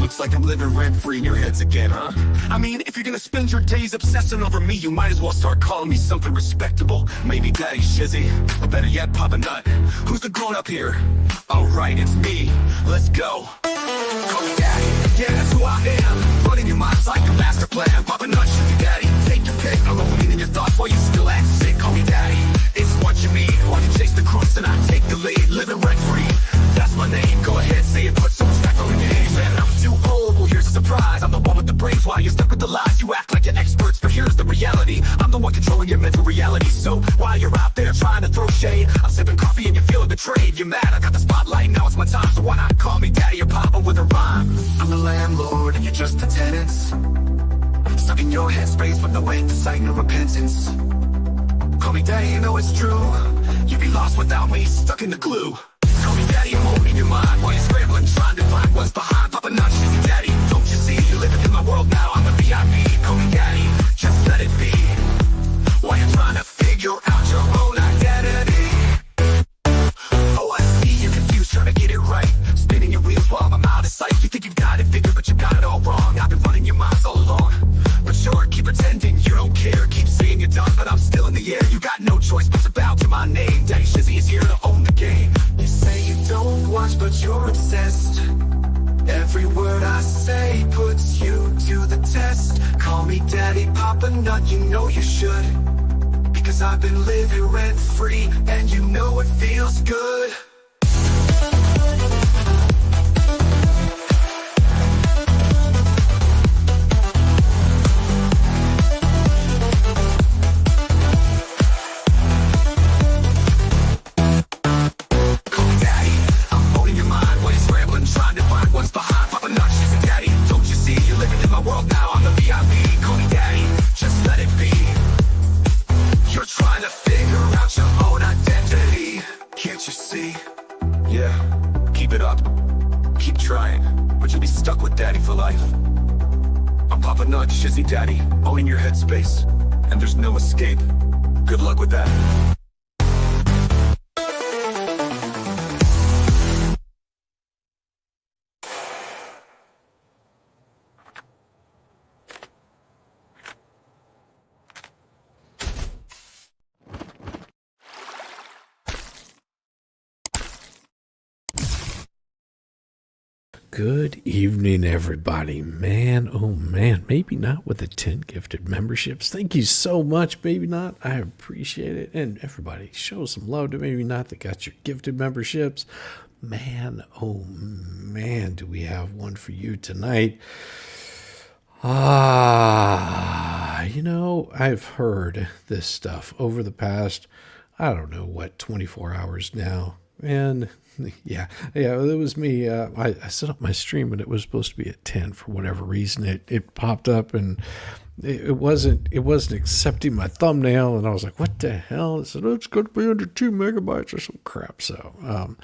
Looks like I'm living rent-free in your heads again, huh? I mean, if you're gonna spend your days obsessing over me, you might as well start calling me something respectable. Maybe Daddy Shizzy, or better yet, Papa Nut. Who's the grown-up here? Alright, it's me. Let's go. Call me Daddy. Yeah, that's who I am. Running your mind's like a master plan. Papa Nut, Shizzy Daddy. Take your pick. I'm overeating your thoughts while you still act sick. Call me Daddy. It's what you mean. While you chase the crooks and I take the lead. Living rent-free. That's my name. Go ahead, say it. Put some respect on the name. Man, I'm too old. Well, here's a surprise. I'm the one with the brains while you're stuck with the lies. You act like you're experts, but here's the reality. I'm the one controlling your mental reality. So while you're out there trying to throw shade, I'm sipping coffee and you're feeling betrayed. You're mad, I got the spotlight, now it's my time. So why not call me Daddy or Papa with a rhyme? I'm the landlord and you're just the tenants, stuck in your headspace with no insight, no repentance. Call me Daddy, you know it's true. You'd be lost without me, stuck in the glue. Call me Daddy, I'm holding your mind while you're scrambling, trying to find what's behind. Papa Nut, Shizzy Daddy, don't you see? You're living in my world now, I'm the VIP. Call me Daddy, just let it be. While you're trying to figure out your own identity. Oh, I see you're confused, trying to get it right. Spinning your wheels while I'm out of sight. You think you've got it figured, but you got it all wrong. I've been running your minds all along. But sure, keep pretending you don't care. Keep saying you're done, but I'm still in the air. You got no choice but to bow to my name. Daddy Shizzy is here to own the game. You say you don't watch, but you're obsessed. Every word I say puts you to the test. Call me Daddy, Papa Nut, you know you should. Because I've been living rent-free, and you know it feels good. Shizzy Daddy, owning your headspace, and there's no escape. Good luck with that. Good evening, everybody. Man, oh man, maybe not with the 10 gifted memberships. Thank you so much, maybe not. I appreciate it. And everybody, show some love to maybe not that got your gifted memberships. Man, oh man, do we have one for you tonight. You know, I've heard this stuff over the past, I don't know what, 24 hours now. And yeah, it was me. I set up my stream and it was supposed to be at 10 for whatever reason. It popped up and it wasn't accepting my thumbnail, and I was like, what the hell? It said, oh, it's going to be under 2 megabytes or some crap. So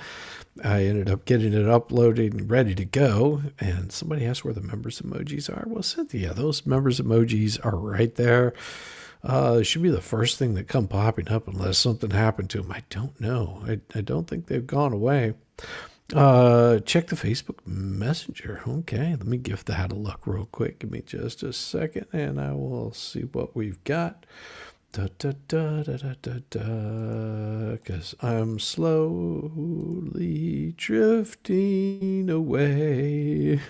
I ended up getting it uploaded and ready to go. And somebody asked where the members emojis are. Well, Cynthia, those members emojis are right there. It should be the first thing that come popping up unless something happened to them. I don't know. I don't think they've gone away. Check the Facebook Messenger. Okay, let me give that a look real quick. Give me just a second, and I will see what we've got. Because I'm slowly drifting away.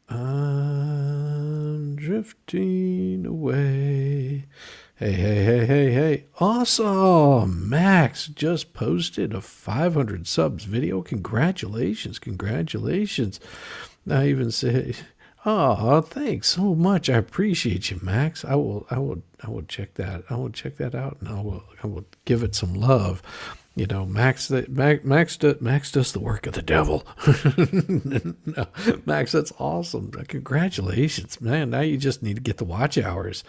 I'm drifting away. Hey. Awesome. Max just posted a 500 subs video. Congratulations. I even say, oh, thanks so much. I appreciate you, Max. I will check that. I will check that out, and I will give it some love. You know, Max does the work of the devil. No, Max, that's awesome. Congratulations, man. Now you just need to get the watch hours.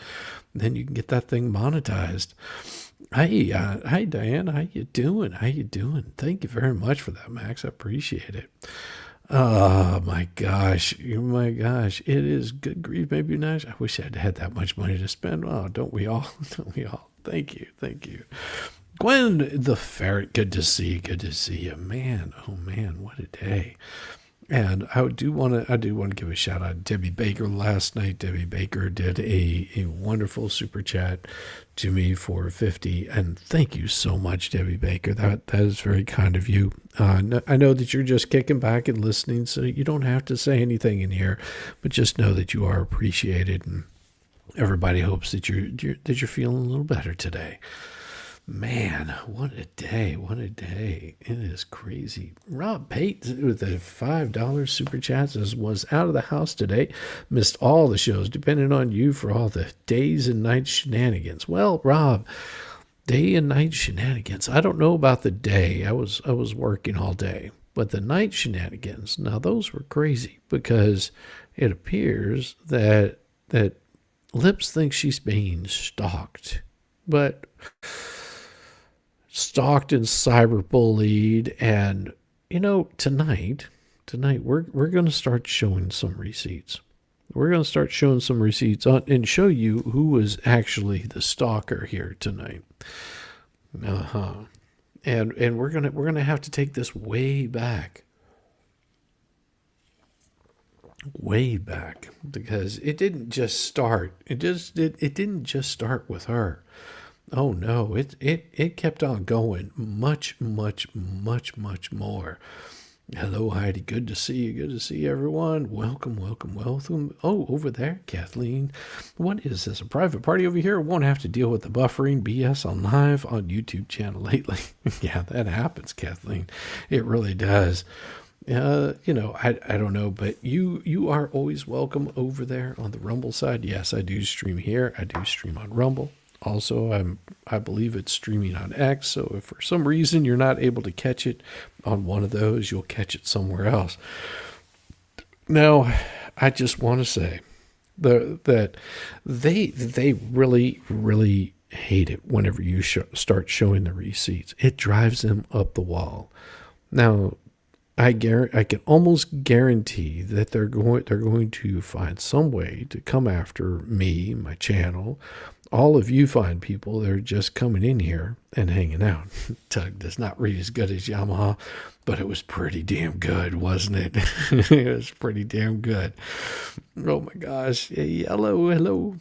Then you can get that thing monetized. Hi, Diane. How you doing? Thank you very much for that, Max. I appreciate it. Oh my gosh. It is good grief. Maybe nice. I wish I'd had that much money to spend. Oh, don't we all? Thank you. Gwen the ferret, good to see you. Good to see you, man. Oh man, what a day! And I do want to give a shout out to Debbie Baker last night. Debbie Baker did a wonderful super chat to me for 50, and thank you so much, Debbie Baker. That is very kind of you. I know that you're just kicking back and listening, so you don't have to say anything in here, but just know that you are appreciated, and everybody hopes that you're feeling a little better today. Man, what a day. What a day. It is crazy. Rob Pate with the $5 super chats was out of the house today. Missed all the shows. Depending on you for all the days and nights shenanigans. Well, Rob, day and night shenanigans. I don't know about the day. I was working all day. But the night shenanigans, now those were crazy because it appears that Lips thinks she's being stalked. But stalked and cyberbullied, and tonight we're going to start showing some receipts. We're going to start showing some receipts and show you who was actually the stalker here tonight. And we're going to have to take this way back, because it didn't just start. It didn't just start with her. Oh no, it kept on going much more. Hello, Heidi. Good to see you. Good to see everyone. Welcome. Oh, over there, Kathleen. What is this? A private party over here? Won't have to deal with the buffering BS on live on YouTube channel lately. Yeah, that happens, Kathleen. It really does. I don't know, but you are always welcome over there on the Rumble side. Yes, I do stream here. I do stream on Rumble. Also, I believe it's streaming on X, so if for some reason you're not able to catch it on one of those, you'll catch it somewhere else. Now, I just want to say that they really hate it whenever you start showing the receipts. It drives them up the wall. Now, I can almost guarantee that they're going to find some way to come after me, my channel. All of you fine people, they're just coming in here and hanging out. Tug does not read as good as Yamaha, but it was pretty damn good, wasn't it? It was pretty damn good. Oh my gosh. Hello.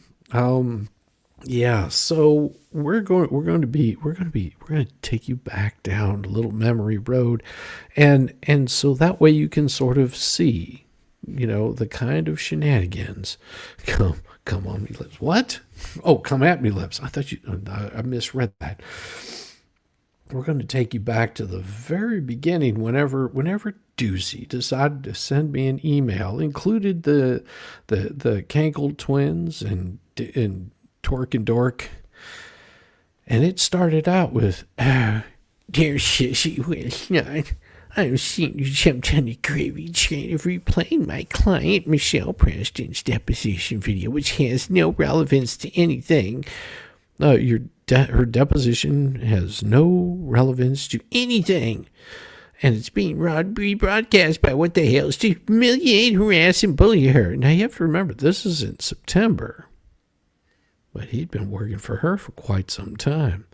Yeah, so we're going to take you back down a little memory road, and so that way you can sort of see, the kind of shenanigans. Come on me, Lips. What? Oh, come at me, Lips. I thought I misread that. We're going to take you back to the very beginning, whenever Doozy decided to send me an email, included the Cankle twins and Torque and Dork. And it started out with, "Dear Shizzywhiznut, I've seen you jumped on the gravy train of replaying my client Michelle Preston's deposition video, which has no relevance to anything. Her deposition has no relevance to anything. And it's being rebroadcast by what the hell is to humiliate, harass, and bully her." Now you have to remember, this is in September. But he'd been working for her for quite some time.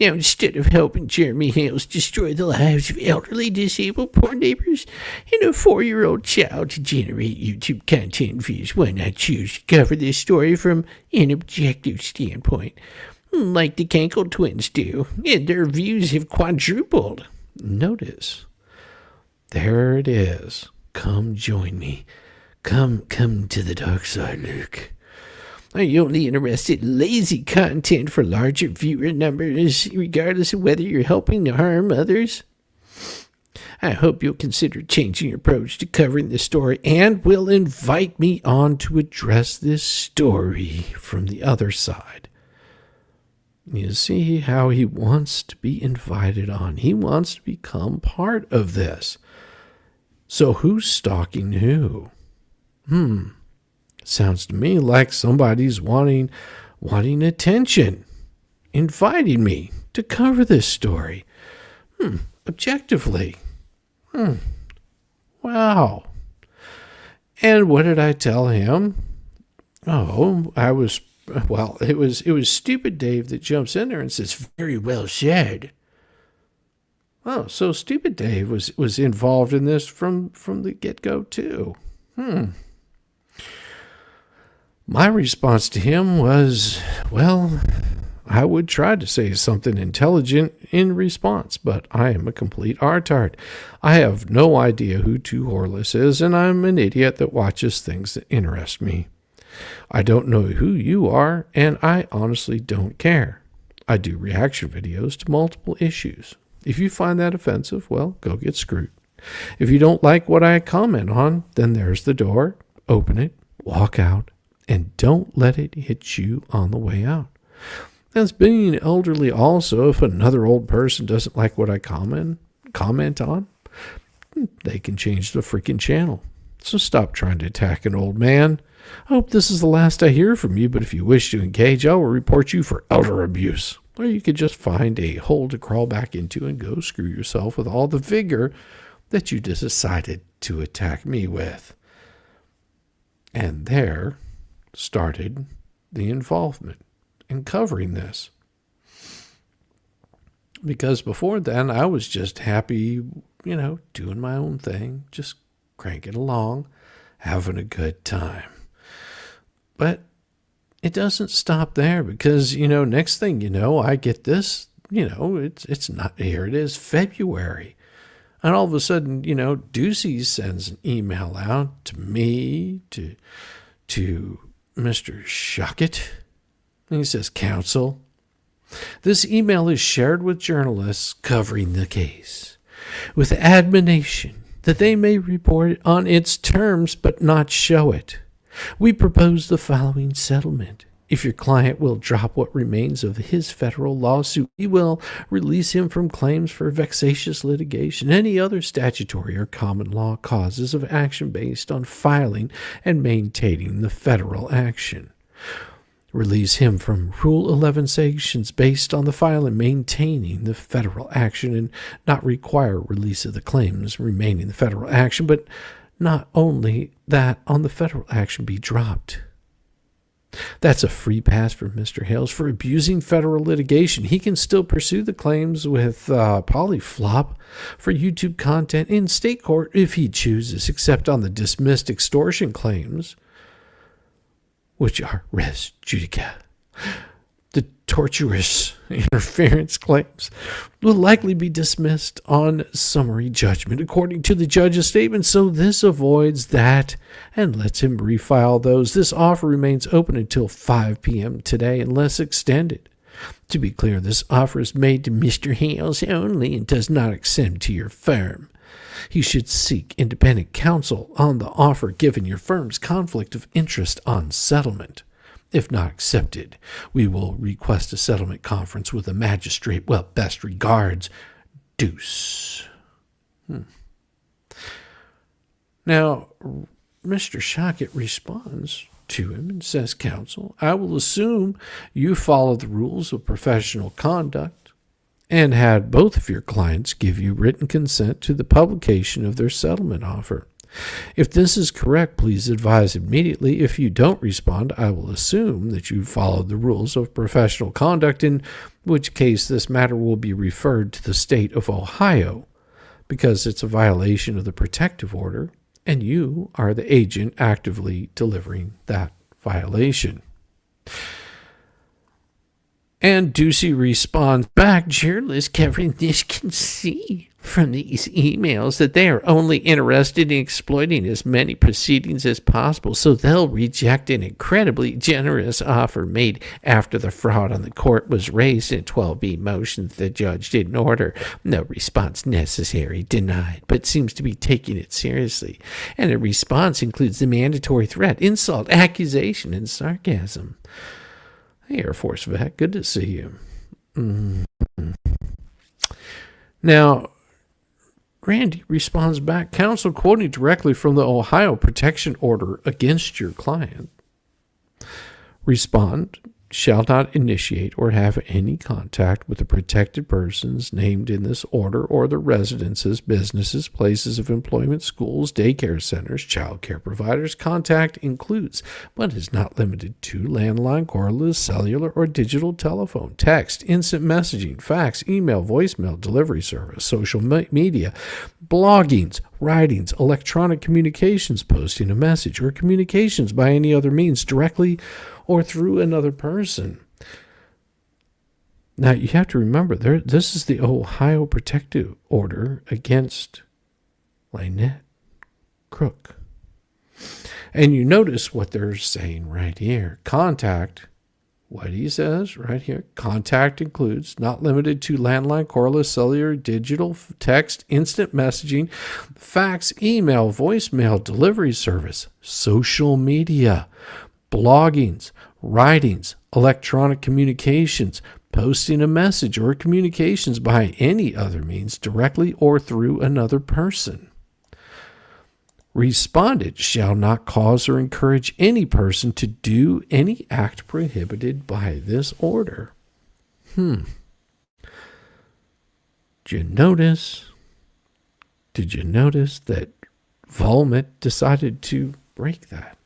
"Now, instead of helping Jeremy Hales destroy the lives of elderly, disabled, poor neighbors and a 4-year-old child to generate YouTube content views, why not choose to cover this story from an objective standpoint, like the Cankle twins do, and their views have quadrupled?" Notice, there it is. Come join me. Come to the dark side, Luke. Are you only interested in lazy content for larger viewer numbers, regardless of whether you're helping to harm others? I hope you'll consider changing your approach to covering this story and will invite me on to address this story from the other side. You see how he wants to be invited on. He wants to become part of this. So who's stalking who? Sounds to me like somebody's wanting attention, inviting me to cover this story. Objectively. Wow. And what did I tell him? Oh, I was well, it was Stupid Dave that jumps in there and says, "Very well said." Oh, so Stupid Dave was involved in this from the get-go too. My response to him was, well, I would try to say something intelligent in response, but I am a complete artard. I have no idea who Too Horeless is, and I'm an idiot that watches things that interest me. I don't know who you are, and I honestly don't care. I do reaction videos to multiple issues. If you find that offensive, well, go get screwed. If you don't like what I comment on, then there's the door. Open it, walk out, and don't let it hit you on the way out. As being elderly also, if another old person doesn't like what I comment on, they can change the freaking channel. So stop trying to attack an old man. I hope this is the last I hear from you, but if you wish to engage, I will report you for elder abuse. Or you could just find a hole to crawl back into and go screw yourself with all the vigor that you decided to attack me with. And there started the involvement in covering this. Because before then, I was just happy, doing my own thing, just cranking along, having a good time. But it doesn't stop there because, next thing you know, I get this, it's not, here it is, February. And all of a sudden, Ducey sends an email out to me, to Mr. Shuckett. And he says, "Counsel, this email is shared with journalists covering the case with admonition that they may report it on its terms but not show it. We propose the following settlement. If your client will drop what remains of his federal lawsuit, we will release him from claims for vexatious litigation, any other statutory or common law causes of action based on filing and maintaining the federal action. Release him from Rule 11 sanctions based on the file and maintaining the federal action, and not require release of the claims remaining the federal action, but not only that on the federal action be dropped." That's a free pass for Mr. Hales for abusing federal litigation. He can still pursue the claims with Polyflop for YouTube content in state court if he chooses, except on the dismissed extortion claims, which are res judica. The tortuous interference claims will likely be dismissed on summary judgment, according to the judge's statement, so this avoids that and lets him refile those. This offer remains open until 5 p.m. today unless extended. To be clear, this offer is made to Mr. Hales only and does not extend to your firm. He should seek independent counsel on the offer given your firm's conflict of interest on settlement. If not accepted, we will request a settlement conference with a magistrate. Well, best regards, Deuce. Now, Mr. Shockett responds to him and says, "Counsel, I will assume you follow the rules of professional conduct and had both of your clients give you written consent to the publication of their settlement offer. If this is correct, please advise immediately. If you don't respond, I will assume that you followed the rules of professional conduct, in which case this matter will be referred to the state of Ohio because it's a violation of the protective order, and you are the agent actively delivering that violation." And Ducey responds back, "Journalists covering this can see from these emails that they are only interested in exploiting as many proceedings as possible, so they'll reject an incredibly generous offer made after the fraud on the court was raised in 12B motion that the judge didn't order. No response necessary, denied, but seems to be taking it seriously. And the response includes the mandatory threat, insult, accusation, and sarcasm." Hey, Air Force vet, good to see you. Now, Randy responds back, "Counsel, quoting directly from the Ohio protection order against your client, respond shall not initiate or have any contact with the protected persons named in this order or the residences, businesses, places of employment, schools, daycare centers, child care providers. Contact includes, but is not limited to, landline, cordless, cellular, or digital telephone, text, instant messaging, fax, email, voicemail, delivery service, social media, bloggings, writings, electronic communications, posting a message, or communications by any other means, directly or through another person. Now, you have to remember, this is the Ohio Protective Order against Lynette Crook. And you notice what they're saying right here. Contact, what he says right here, contact includes, not limited to, landline, cordless, cellular, digital, text, instant messaging, fax, email, voicemail, delivery service, social media, bloggings, writings, electronic communications, posting a message, or communications by any other means, directly or through another person. Respondent shall not cause or encourage any person to do any act prohibited by this order. Did you notice that Volmet decided to break that?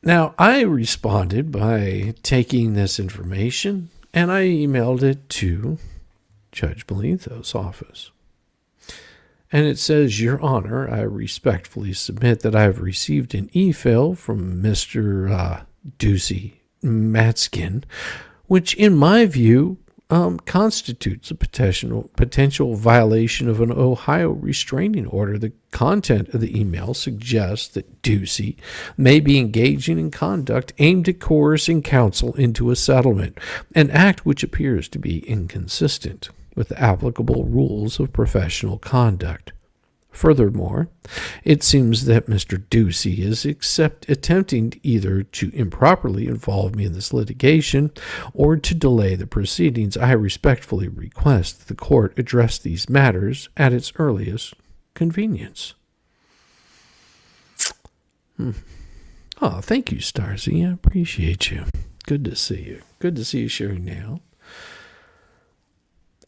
Now, I responded by taking this information and I emailed it to Judge Belitho's office. And it says, Your Honor, I respectfully submit that I have received an e-fail from Mr. Ducey Matskin, which in my view constitutes a potential violation of an Ohio restraining order. The content of the email suggests that Ducey may be engaging in conduct aimed at coercing counsel into a settlement, an act which appears to be inconsistent with the applicable rules of professional conduct. Furthermore, it seems that Mr. Ducey is attempting either to improperly involve me in this litigation or to delay the proceedings. I respectfully request that the court address these matters at its earliest convenience. Oh, thank you, Starzy. I appreciate you. Good to see you. Good to see you sharing now.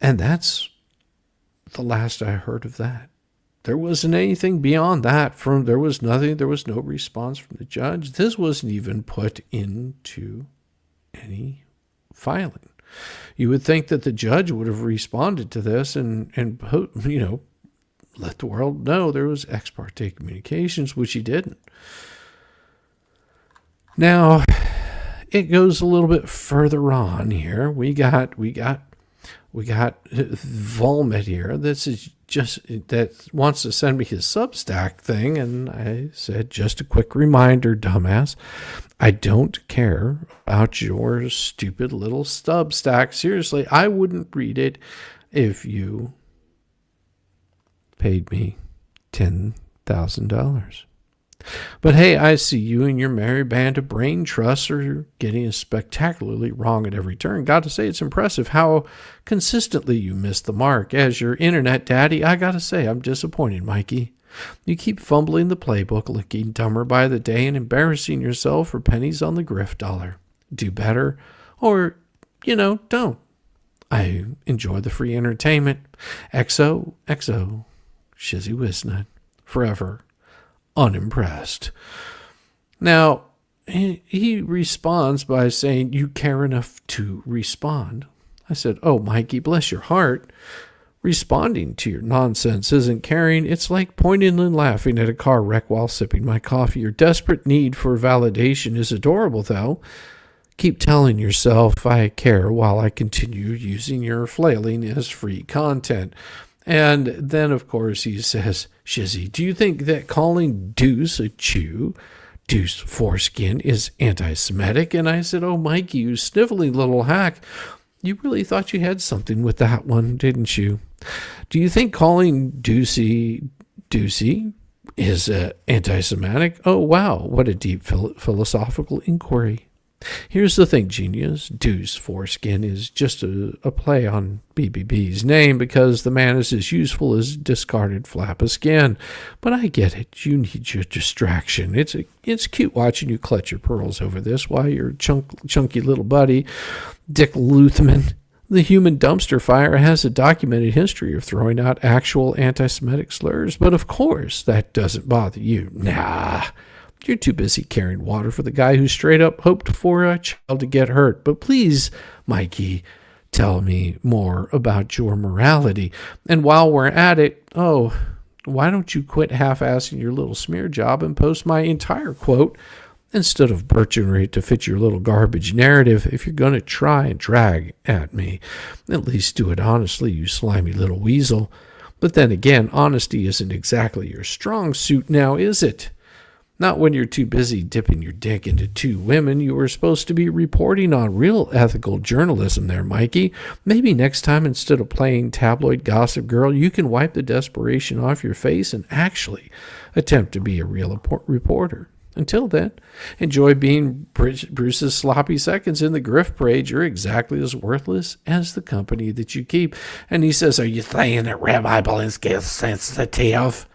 And that's the last I heard of that. There wasn't anything beyond that. There was nothing. There was no response from the judge. This wasn't even put into any filing. You would think that the judge would have responded to this and let the world know there was ex parte communications, which he didn't. Now, it goes a little bit further on here. We got Volmet here. That wants to send me his Substack thing, and I said, just a quick reminder, dumbass, I don't care about your stupid little Substack. Seriously, I wouldn't read it if you paid me $10,000. But hey, I see you and your merry band of brain trusts are getting spectacularly wrong at every turn. Got to say, it's impressive how consistently you miss the mark. As your internet daddy, I got to say, I'm disappointed, Mikey. You keep fumbling the playbook, looking dumber by the day, and embarrassing yourself for pennies on the grift dollar. Do better, or, don't. I enjoy the free entertainment. XOXO, Shizzywhiznut, forever unimpressed. Now, he responds by saying, you care enough to respond. I said, oh, Mikey, bless your heart. Responding to your nonsense isn't caring. It's like pointing and laughing at a car wreck while sipping my coffee. Your desperate need for validation is adorable, though. Keep telling yourself I care while I continue using your flailing as free content. And then, of course, he says, Shizzy, do you think that calling Deuce a Jew, Deuce foreskin, is anti-Semitic? And I said, oh, Mikey, you sniveling little hack, you really thought you had something with that one, didn't you? Do you think calling Deucey is anti-Semitic? Oh, wow, what a deep philosophical inquiry. Here's the thing, genius. Deuce Foreskin is just a play on BBB's name because the man is as useful as a discarded flap of skin. But I get it. You need your distraction. It's cute watching you clutch your pearls over this while your chunky little buddy, Dick Luthman, the human dumpster fire, has a documented history of throwing out actual anti-Semitic slurs. But of course, that doesn't bother you. Nah. You're too busy carrying water for the guy who straight up hoped for a child to get hurt. But please, Mikey, tell me more about your morality. And while we're at it, why don't you quit half-assing your little smear job and post my entire quote instead of butchering it to fit your little garbage narrative? If you're going to try and drag at me, at least do it honestly, you slimy little weasel. But then again, honesty isn't exactly your strong suit now, is it? Not when you're too busy dipping your dick into two women you were supposed to be reporting on. Real ethical journalism there, Mikey. Maybe next time, instead of playing tabloid gossip girl, you can wipe the desperation off your face and actually attempt to be a real reporter. Until then, enjoy being Bruce's sloppy seconds in the grift parade. You're exactly as worthless as the company that you keep. And he says, are you saying that Rabbi Belinsky is sensitive?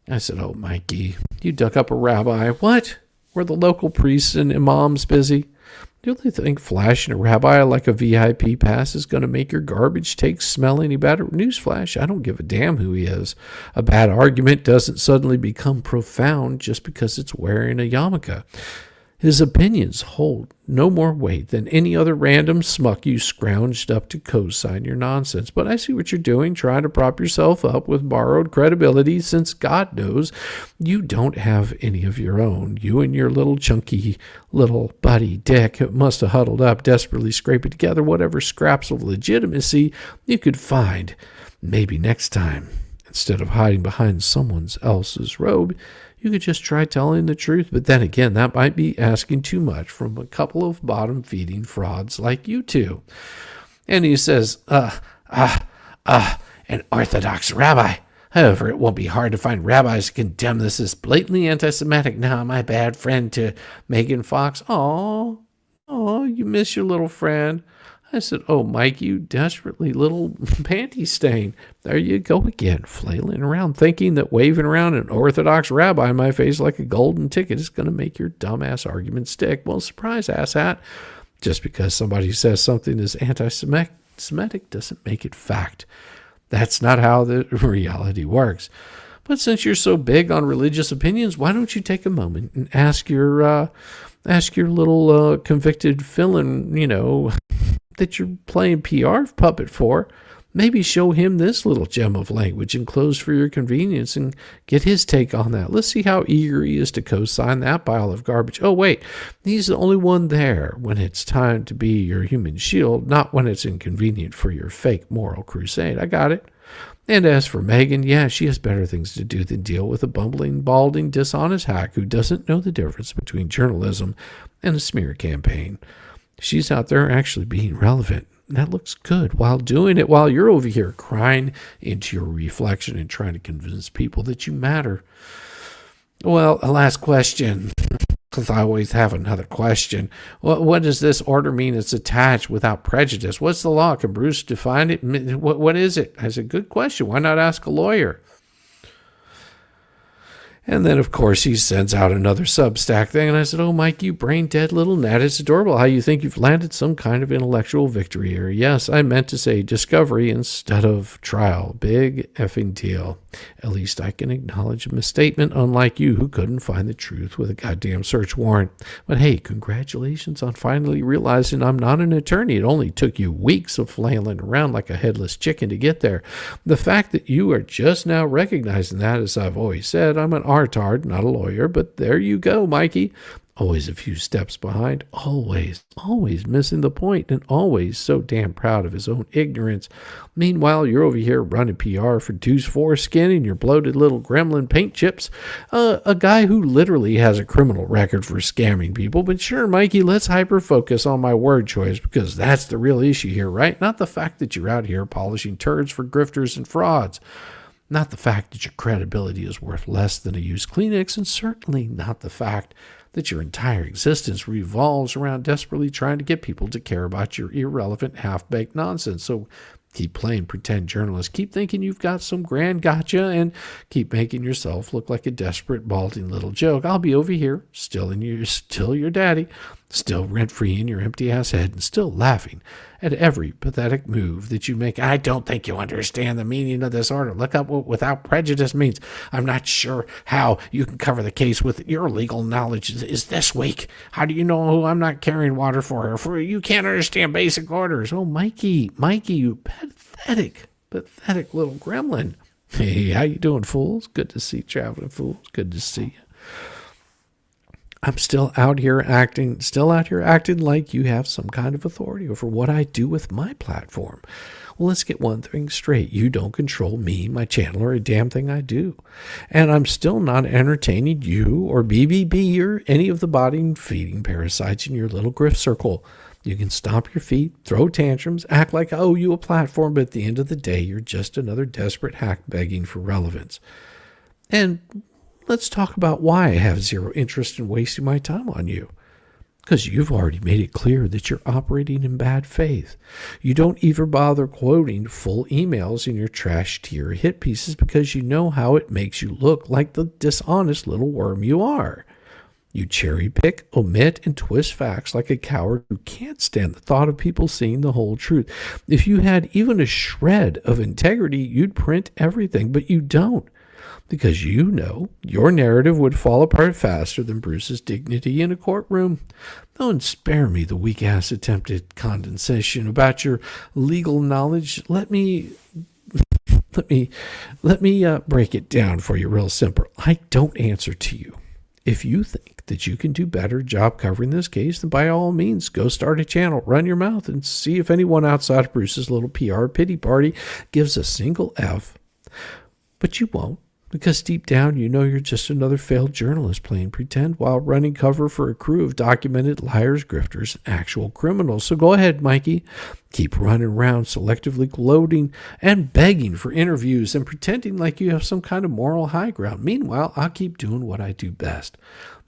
I said, oh, Mikey, you dug up a rabbi. What? Were the local priests and imams busy? Do you think flashing a rabbi like a VIP pass is going to make your garbage take smell any better? Newsflash, I don't give a damn who he is. A bad argument doesn't suddenly become profound just because it's wearing a yarmulke. His opinions hold no more weight than any other random smuck you scrounged up to co-sign your nonsense. But I see what you're doing, trying to prop yourself up with borrowed credibility, since God knows you don't have any of your own. You and your little chunky little buddy Dick must have huddled up, desperately scraping together whatever scraps of legitimacy you could find. Maybe next time, instead of hiding behind someone else's robe, you could just try telling the truth. But then again, that might be asking too much from a couple of bottom-feeding frauds like you two. And he says, an Orthodox rabbi. However, it won't be hard to find rabbis to condemn this as blatantly anti-Semitic. Now, my bad friend to Megan Fox. Oh, you miss your little friend. I said, oh, Mike, you desperately little panty stain. There you go again, flailing around, thinking that waving around an Orthodox rabbi in my face like a golden ticket is going to make your dumbass argument stick. Well, surprise, asshat. Just because somebody says something is anti-Semitic doesn't make it fact. That's not how the reality works. But since you're so big on religious opinions, why don't you take a moment and ask your little convicted villain, that you're playing PR puppet for, maybe show him this little gem of language enclosed for your convenience and get his take on that. Let's see how eager he is to co-sign that pile of garbage. Oh, wait, he's the only one there when it's time to be your human shield, not when it's inconvenient for your fake moral crusade. I got it. And as for Megan, yeah, she has better things to do than deal with a bumbling, balding, dishonest hack who doesn't know the difference between journalism and a smear campaign. She's out there actually being relevant. And that looks good while doing it, while you're over here crying into your reflection and trying to convince people that you matter. Well, a last question, because I always have another question. What does this order mean? It's attached without prejudice. What's the law? Can Bruce define it? What is it? That's a good question. Why not ask a lawyer? And then, of course, he sends out another Substack thing. And I said, oh, Mike, you brain-dead little gnat. It's adorable how you think you've landed some kind of intellectual victory here. Yes, I meant to say discovery instead of trial. Big effing deal. At least I can acknowledge a misstatement, unlike you who couldn't find the truth with a goddamn search warrant. But hey, congratulations on finally realizing I'm not an attorney. It only took you weeks of flailing around like a headless chicken to get there. The fact that you are just now recognizing that, as I've always said, I'm an artard, not a lawyer, but there you go, Mikey. Always a few steps behind, always missing the point, and always so damn proud of his own ignorance. Meanwhile, you're over here running PR for Deuce Foreskin and your bloated little gremlin paint chips, a guy who literally has a criminal record for scamming people. But sure, Mikey, let's hyper-focus on my word choice, because that's the real issue here, right? Not the fact that you're out here polishing turds for grifters and frauds. Not the fact that your credibility is worth less than a used Kleenex, and certainly not the fact that your entire existence revolves around desperately trying to get people to care about your irrelevant, half-baked nonsense. So keep playing pretend journalist. Keep thinking you've got some grand gotcha and keep making yourself look like a desperate, balding little joke. I'll be over here, still your daddy, still rent-free in your empty-ass head and still laughing at every pathetic move that you make. I don't think you understand the meaning of this order. Look up what without prejudice means. I'm not sure how you can cover the case with your legal knowledge is this weak. How do you know who I'm not carrying water for her? For you can't understand basic orders. Oh, Mikey, you pathetic little gremlin. Hey, how you doing, fools? Good to see traveling fools. Good to see you. I'm still out here acting like you have some kind of authority over what I do with my platform. Well, let's get one thing straight. You don't control me, my channel, or a damn thing I do. And I'm still not entertaining you or BBB or any of the body-feeding parasites in your little grift circle. You can stomp your feet, throw tantrums, act like I owe you a platform, but at the end of the day, you're just another desperate hack begging for relevance. And let's talk about why I have zero interest in wasting my time on you. Because you've already made it clear that you're operating in bad faith. You don't even bother quoting full emails in your trash tier hit pieces because you know how it makes you look like the dishonest little worm you are. You cherry pick, omit, and twist facts like a coward who can't stand the thought of people seeing the whole truth. If you had even a shred of integrity, you'd print everything, but you don't. Because you know your narrative would fall apart faster than Bruce's dignity in a courtroom. Don't spare me the weak-ass attempted condescension about your legal knowledge. Let me break it down for you real simple. I don't answer to you. If you think that you can do better job covering this case, then by all means, go start a channel, run your mouth, and see if anyone outside of Bruce's little PR pity party gives a single F. But you won't. Because deep down, you know you're just another failed journalist playing pretend while running cover for a crew of documented liars, grifters, and actual criminals. So go ahead, Mikey. Keep running around selectively gloating and begging for interviews and pretending like you have some kind of moral high ground. Meanwhile, I'll keep doing what I do best,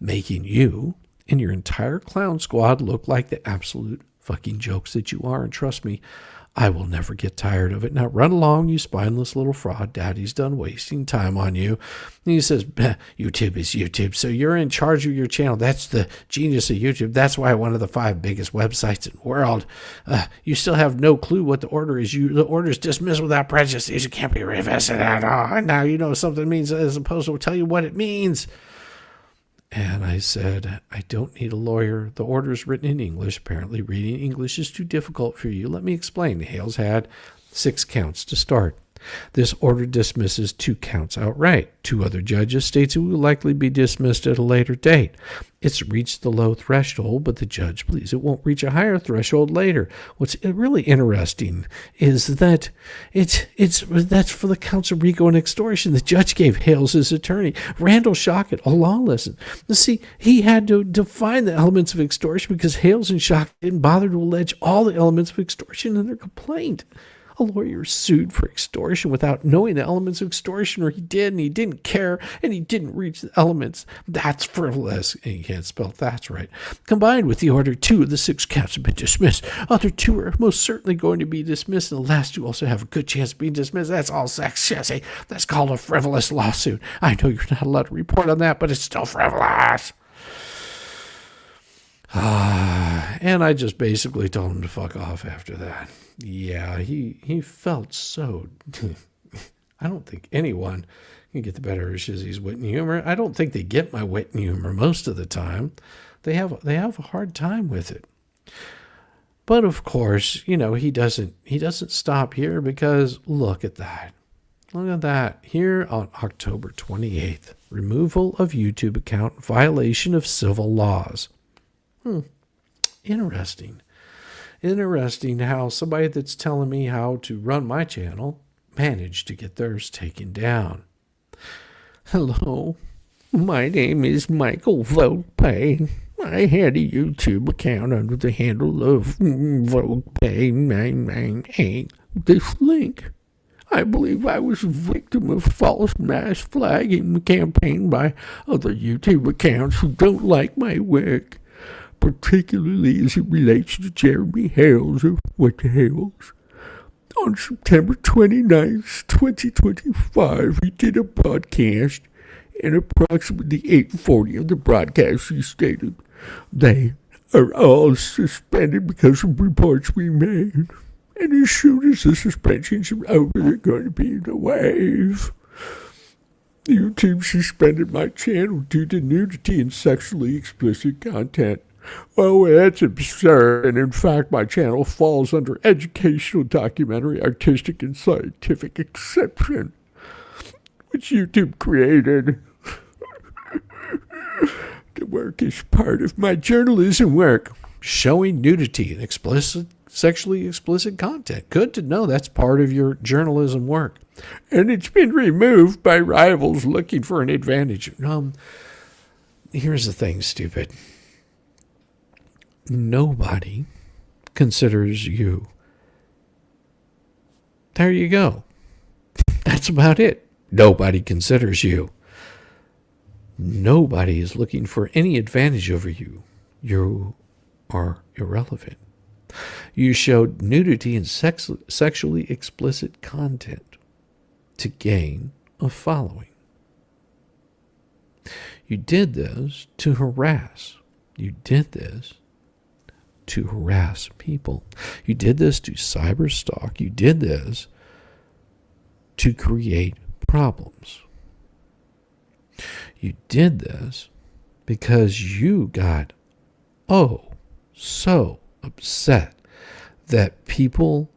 making you and your entire clown squad look like the absolute fucking jokes that you are. And trust me, I will never get tired of it. Now run along, you spineless little fraud. Daddy's done wasting time on you. And he says, YouTube is YouTube, so you're in charge of your channel. That's the genius of YouTube. That's why one of the 5 biggest websites in the world. You still have no clue what the order is. The order is dismissed without prejudice. It can't be revisited at all. And now you know something means as opposed to tell you what it means. And I said, I don't need a lawyer. The order is written in English. Apparently reading English is too difficult for you. Let me explain. Hales had 6 counts to start. This order dismisses 2 counts outright. 2 other judges states it will likely be dismissed at a later date. It's reached the low threshold, but the judge believes it won't reach a higher threshold later. What's really interesting is that that's for the counts of RICO and extortion. The judge gave Hales his attorney, Randall Shockett, a law lesson. See, he had to define the elements of extortion because Hales and Shockett didn't bother to allege all the elements of extortion in their complaint. A lawyer sued for extortion without knowing the elements of extortion, or he did and he didn't care and he didn't reach the elements. That's frivolous. And you can't spell that's right. Combined with the order, 2 of the 6 counts have been dismissed. Other 2 are most certainly going to be dismissed, and the last 2 also have a good chance of being dismissed. That's all sex, Jesse. That's called a frivolous lawsuit. I know you're not allowed to report on that, but it's still frivolous. And I just basically told him to fuck off after that. Yeah, he felt so... I don't think anyone can get the better of Shizzy's wit and humor. I don't think they get my wit and humor most of the time. They have a hard time with it. But of course, you know, he doesn't stop here because look at that. Look at that. Here on October 28th, removal of YouTube account, violation of civil laws. Interesting. Interesting how somebody that's telling me how to run my channel managed to get theirs taken down. Hello, my name is Michael VotePay. I had a YouTube account under the handle of VotePay998. This link I believe I was a victim of false mass flagging campaign by other YouTube accounts who don't like my work, particularly as it relates to Jeremy Hales of What the Hales. On September 29th, 2025, he did a podcast, and approximately 8:40 of the broadcast he stated, "They are all suspended because of reports we made. And as soon as the suspensions are over, they're going to be in a wave. YouTube suspended my channel due to nudity and sexually explicit content. Oh, that's absurd, and in fact my channel falls under educational, documentary, artistic, and scientific exception, which YouTube created. The work is part of my journalism work." Showing nudity and sexually explicit content. Good to know that's part of your journalism work. "And it's been removed by rivals looking for an advantage." Here's the thing, stupid. Nobody considers you. There you go. That's about it. Nobody considers you. Nobody is looking for any advantage over you. You are irrelevant. You showed nudity and sexually explicit content to gain a following. You did this to harass. You did this to harass people. You did this to cyberstalk. You did this to create problems. You did this because you got, so upset that people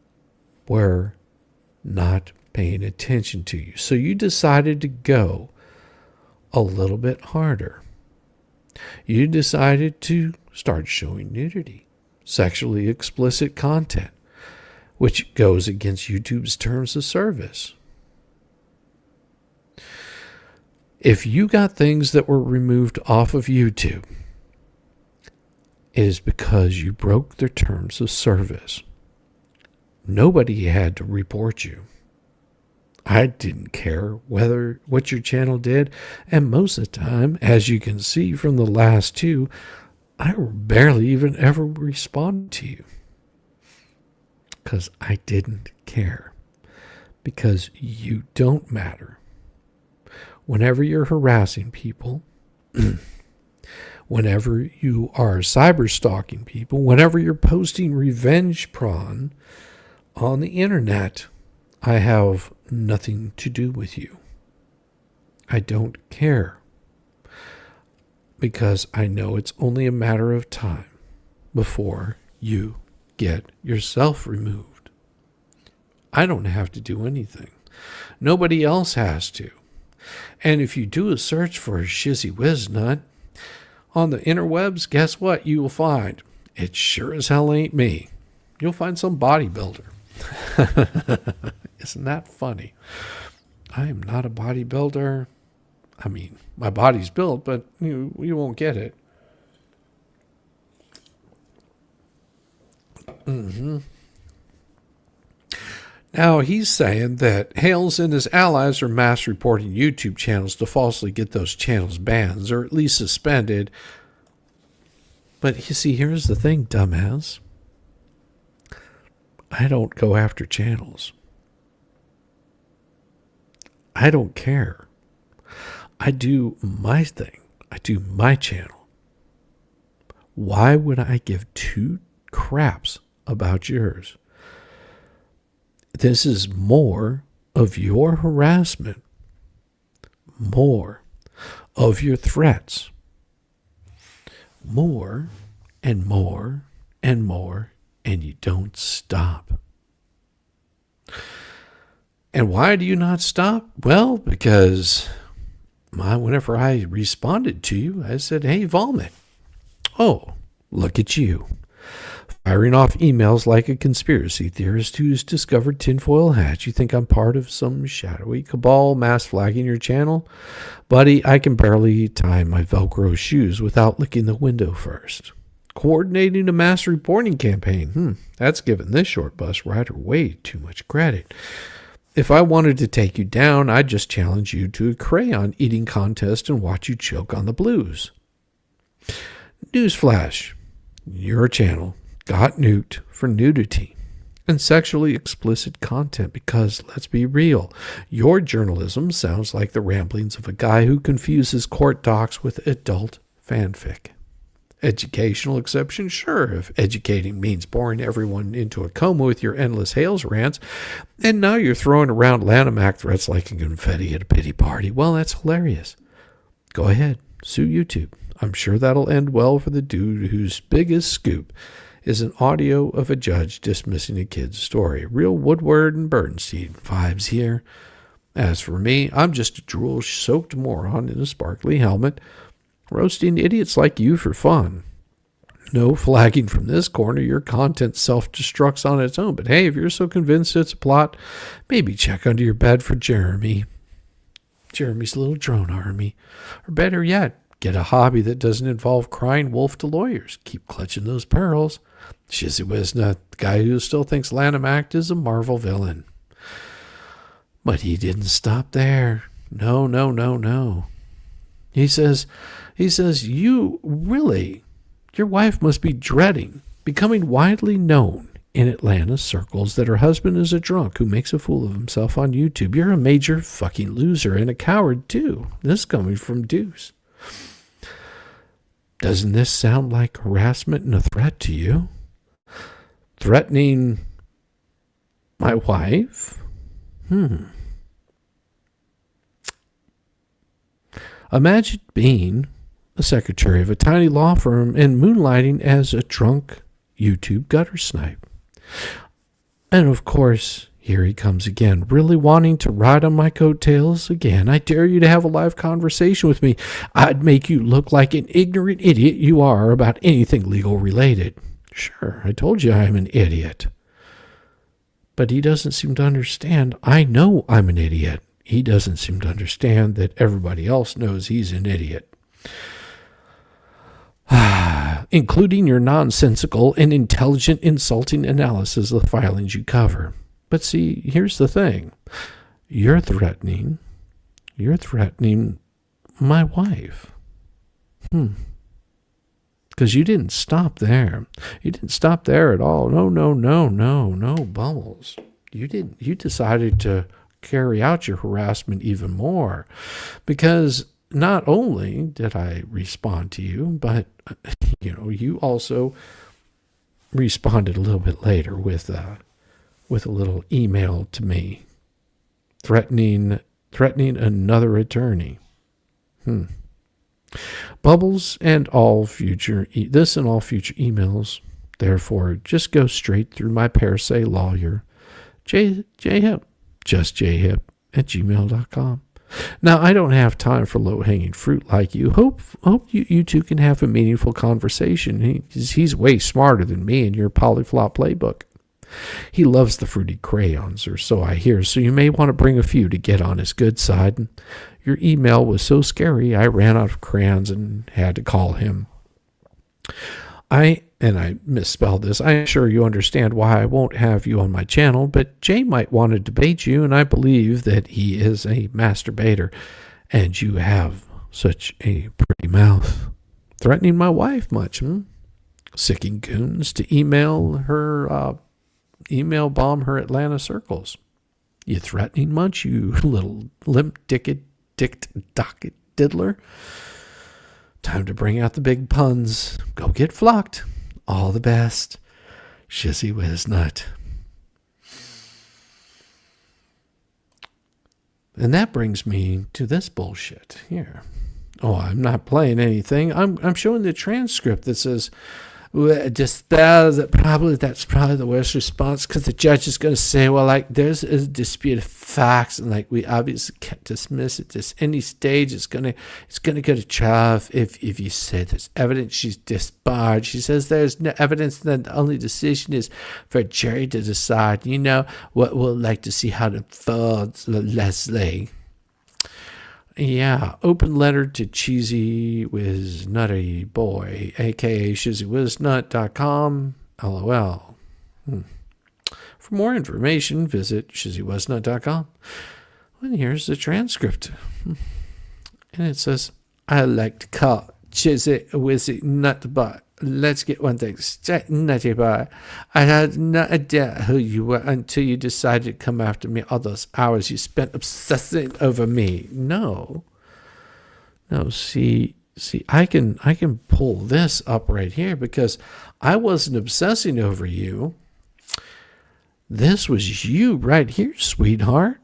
were not paying attention to you. So you decided to go a little bit harder. You decided to start showing nudity, sexually explicit content, which goes against YouTube's terms of service. If you got things that were removed off of YouTube, it is because you broke their terms of service. Nobody had to report you. I didn't care what your channel did, and most of the time, as you can see from the last two, I barely even ever responded to you. Because I didn't care. Because you don't matter. Whenever you're harassing people, whenever you are cyber stalking people, whenever you're posting revenge porn on the internet, I have nothing to do with you. I don't care. Because I know it's only a matter of time before you get yourself removed. I don't have to do anything. Nobody else has to. And if you do a search for Shizzywhiznut on the interwebs, guess what you will find? It sure as hell ain't me. You'll find some bodybuilder. Isn't that funny? I am not a bodybuilder. I mean, my body's built, but you won't get it. Now, he's saying that Hales and his allies are mass reporting YouTube channels to falsely get those channels banned, or at least suspended. But you see, here's the thing, dumbass. I don't go after channels. I don't care. I do my thing. I do my channel. Why would I give two craps about yours? This is more of your harassment, more of your threats, more and more and more, and you don't stop. And why do you not stop? Well, because whenever I responded to you, I said, "Hey, Vomit, oh, look at you. Firing off emails like a conspiracy theorist who's discovered tinfoil hats. You think I'm part of some shadowy cabal mass flagging your channel? Buddy, I can barely tie my Velcro shoes without licking the window first. Coordinating a mass reporting campaign. That's giving this short bus rider way too much credit. If I wanted to take you down, I'd just challenge you to a crayon eating contest and watch you choke on the blues. Newsflash, your channel got nuked for nudity and sexually explicit content because, let's be real, your journalism sounds like the ramblings of a guy who confuses court docs with adult fanfic. Educational exception, sure, if educating means boring everyone into a coma with your endless Hales rants, and now you're throwing around Lanham Act threats like a confetti at a pity party. Well, that's hilarious. Go ahead, sue YouTube. I'm sure that'll end well for the dude whose biggest scoop is an audio of a judge dismissing a kid's story. Real Woodward and Bernstein vibes here. As for me, I'm just a drool-soaked moron in a sparkly helmet, roasting idiots like you for fun. No flagging from this corner. Your content self-destructs on its own. But hey, if you're so convinced it's a plot, maybe check under your bed for Jeremy. Jeremy's little drone army. Or better yet, get a hobby that doesn't involve crying wolf to lawyers. Keep clutching those pearls. Shizzywhiznut, the guy who still thinks Lanham Act is a Marvel villain. But he didn't stop there. No. He says, your wife must be dreading becoming widely known in Atlanta circles that her husband is a drunk who makes a fool of himself on YouTube. You're a major fucking loser and a coward too. This coming from Deuce. Doesn't this sound like harassment and a threat to you? Threatening my wife? Imagine being a secretary of a tiny law firm and moonlighting as a drunk YouTube gutter snipe. And of course, here he comes again, really wanting to ride on my coattails again. I dare you to have a live conversation with me. I'd make you look like an ignorant idiot you are about anything legal related. Sure, I told you I'm an idiot. But he doesn't seem to understand. I know I'm an idiot. He doesn't seem to understand that everybody else knows he's an idiot. Including your nonsensical and intelligent insulting analysis of the filings you cover. But see, here's the thing. You're threatening my wife. Because you didn't stop there. You didn't stop there at all. No, Bubbles. You didn't. You decided to carry out your harassment even more. Because not only did I respond to you, but, you also responded a little bit later with a little email to me threatening another attorney. Bubbles and all future emails, therefore, just go straight through my per se lawyer, jhip, just jhip at gmail.com. Now, I don't have time for low-hanging fruit like you. Hope you two can have a meaningful conversation. He's way smarter than me in your polyflop playbook. He loves the fruity crayons, or so I hear, so you may want to bring a few to get on his good side. Your email was so scary, I ran out of crayons and had to call him. I misspelled this. I'm sure you understand why I won't have you on my channel, but Jay might want to debate you, and I believe that he is a masturbator, and you have such a pretty mouth. Threatening my wife much, Sicking goons to email bomb her Atlanta circles. You threatening much, you little limp-dicked docket diddler? Time to bring out the big puns. Go get flocked. All the best. Shizzywhiznut. And that brings me to this bullshit here. Oh, I'm not playing anything. I'm showing the transcript that says, that's probably the worst response, because the judge is going to say, well, there's a dispute of facts, and we obviously can't dismiss it at any stage. It's gonna go to trial if you say there's evidence she's disbarred. She says there's no evidence, then the only decision is for a jury to decide. What we'll like to see how it unfolds, Leslie. Yeah, open letter to Cheesywhiznutty boy, a.k.a. Shizzywhiznut.com, LOL. For more information, visit Shizzywhiznut.com. And here's the transcript. And it says, I like to call Shizzywhiznut, but let's get one thing straight, nutty boy. I had no idea who you were until you decided to come after me all those hours you spent obsessing over me. No, see, I can pull this up right here because I wasn't obsessing over you. This was you right here, sweetheart.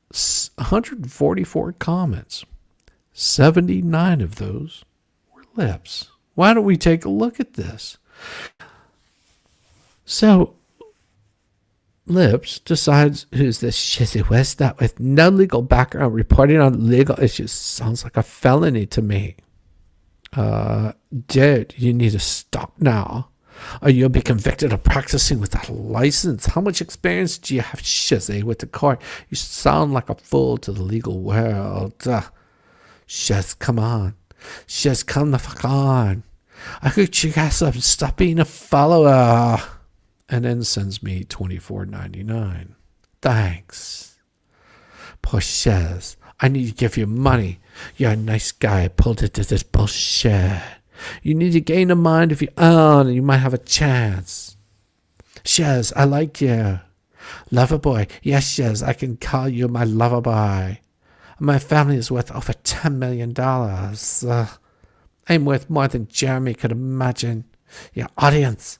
144 comments. 79 of those were lips. Why don't we take a look at this? So, Lips decides who's this Shizzywhiznut with no legal background reporting on legal issues. Sounds like a felony to me. Dude, you need to stop now, or you'll be convicted of practicing without a license. How much experience do you have, Shizzy, with the court? You sound like a fool to the legal world. Shiz, come on. Shiz, come the fuck on. I hooked you guys up and stop being a follower. And then sends me $24.99. Thanks. Poor Shiz, I need to give you money. You're a nice guy. Pulled into this bullshit. You need to gain a mind if you own, and you might have a chance. Shiz, I like you. Lover boy. Yes, Shiz, I can call you my lover boy. My family is worth over $10 million. I'm worth more than Jeremy could imagine. Your audience,